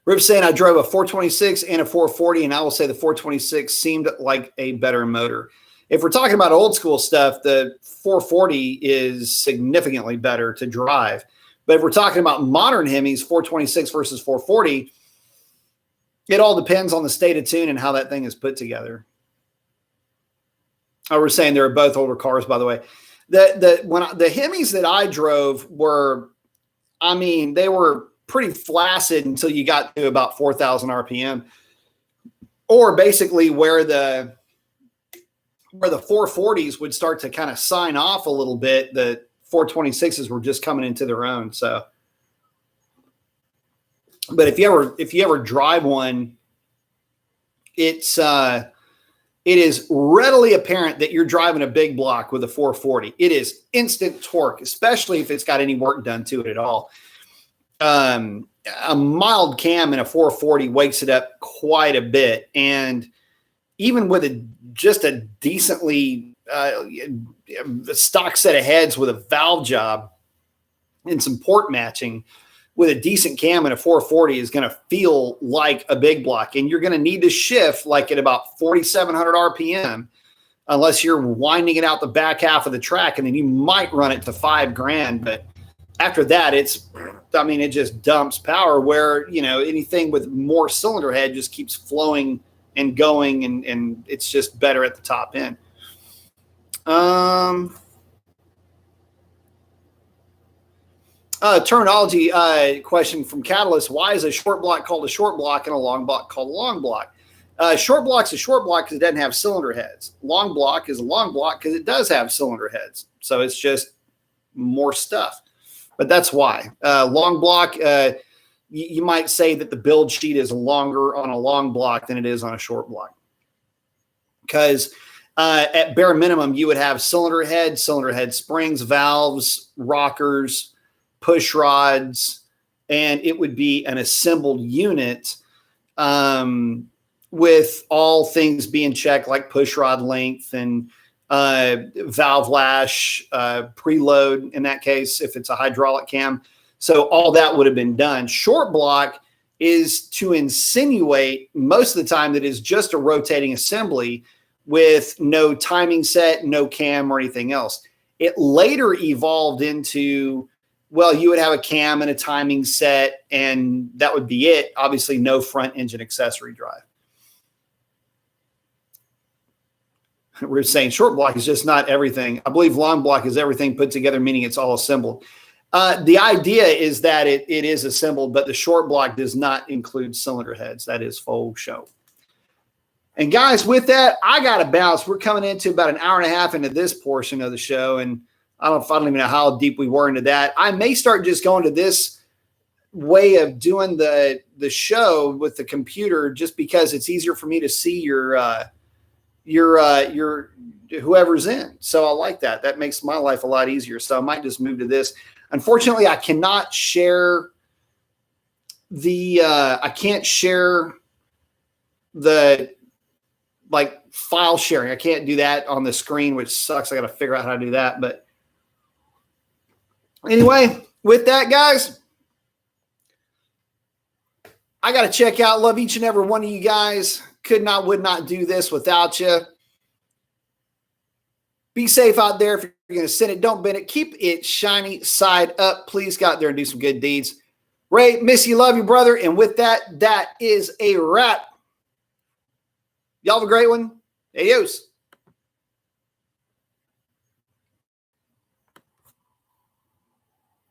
Rip saying I drove a 426 and a 440, and I will say the 426 seemed like a better motor. If we're talking about old school stuff, the 440 is significantly better to drive. But if we're talking about modern Hemis, 426 versus 440, it all depends on the state of tune and how that thing is put together. I was saying they're both older cars, by the way. The Hemis that I drove were, they were pretty flaccid until you got to about 4,000 RPM, or basically where the where the 440s would start to kind of sign off a little bit, the 426s were just coming into their own. So, but if you ever drive one, it is readily apparent that you're driving a big block with a 440. It is instant torque, especially if it's got any work done to it at all. A mild cam in a 440 wakes it up quite a bit. And even with just a decently stock set of heads with a valve job and some port matching, with a decent cam in a 440 is going to feel like a big block. And you're going to need to shift like at about 4,700 RPM, unless you're winding it out the back half of the track, and then you might run it to $5,000. But after that, it just dumps power, where, anything with more cylinder head just keeps flowing and going, and it's just better at the top end. Terminology question from Catalyst. Why is a short block called a short block and a long block called a long block? Short block's a short block because it doesn't have cylinder heads. Long block is a long block because it does have cylinder heads. So it's just more stuff. But that's why. Long block, you might say that the build sheet is longer on a long block than it is on a short block. Because at bare minimum, you would have cylinder head springs, valves, rockers, push rods, and it would be an assembled unit with all things being checked, like push rod length and valve lash, preload in that case, if it's a hydraulic cam. So all that would have been done. Short block is to insinuate most of the time that is just a rotating assembly with no timing set, no cam or anything else. It later evolved into, well, you would have a cam and a timing set, and that would be it. Obviously, no front engine accessory drive. We're saying short block is just not everything. I believe long block is everything put together, meaning it's all assembled. The idea is that it is assembled, but the short block does not include cylinder heads. That is full show. And guys, with that, I got to bounce. We're coming into about an hour and a half into this portion of the show, and I don't even know how deep we were into that. I may start just going to this way of doing the show with the computer, just because it's easier for me to see your whoever's in. So I like that. That makes my life a lot easier. So I might just move to this. Unfortunately, I cannot share the file sharing. I can't do that on the screen, which sucks. I got to figure out how to do that. But anyway, with that, guys, I got to check out. Love each and every one of you guys. Would not do this without you. Be safe out there. If you're going to send it, don't bend it. Keep it shiny side up. Please go out there and do some good deeds. Ray, miss you, love you, brother. And with that, that is a wrap. Y'all have a great one. Adios.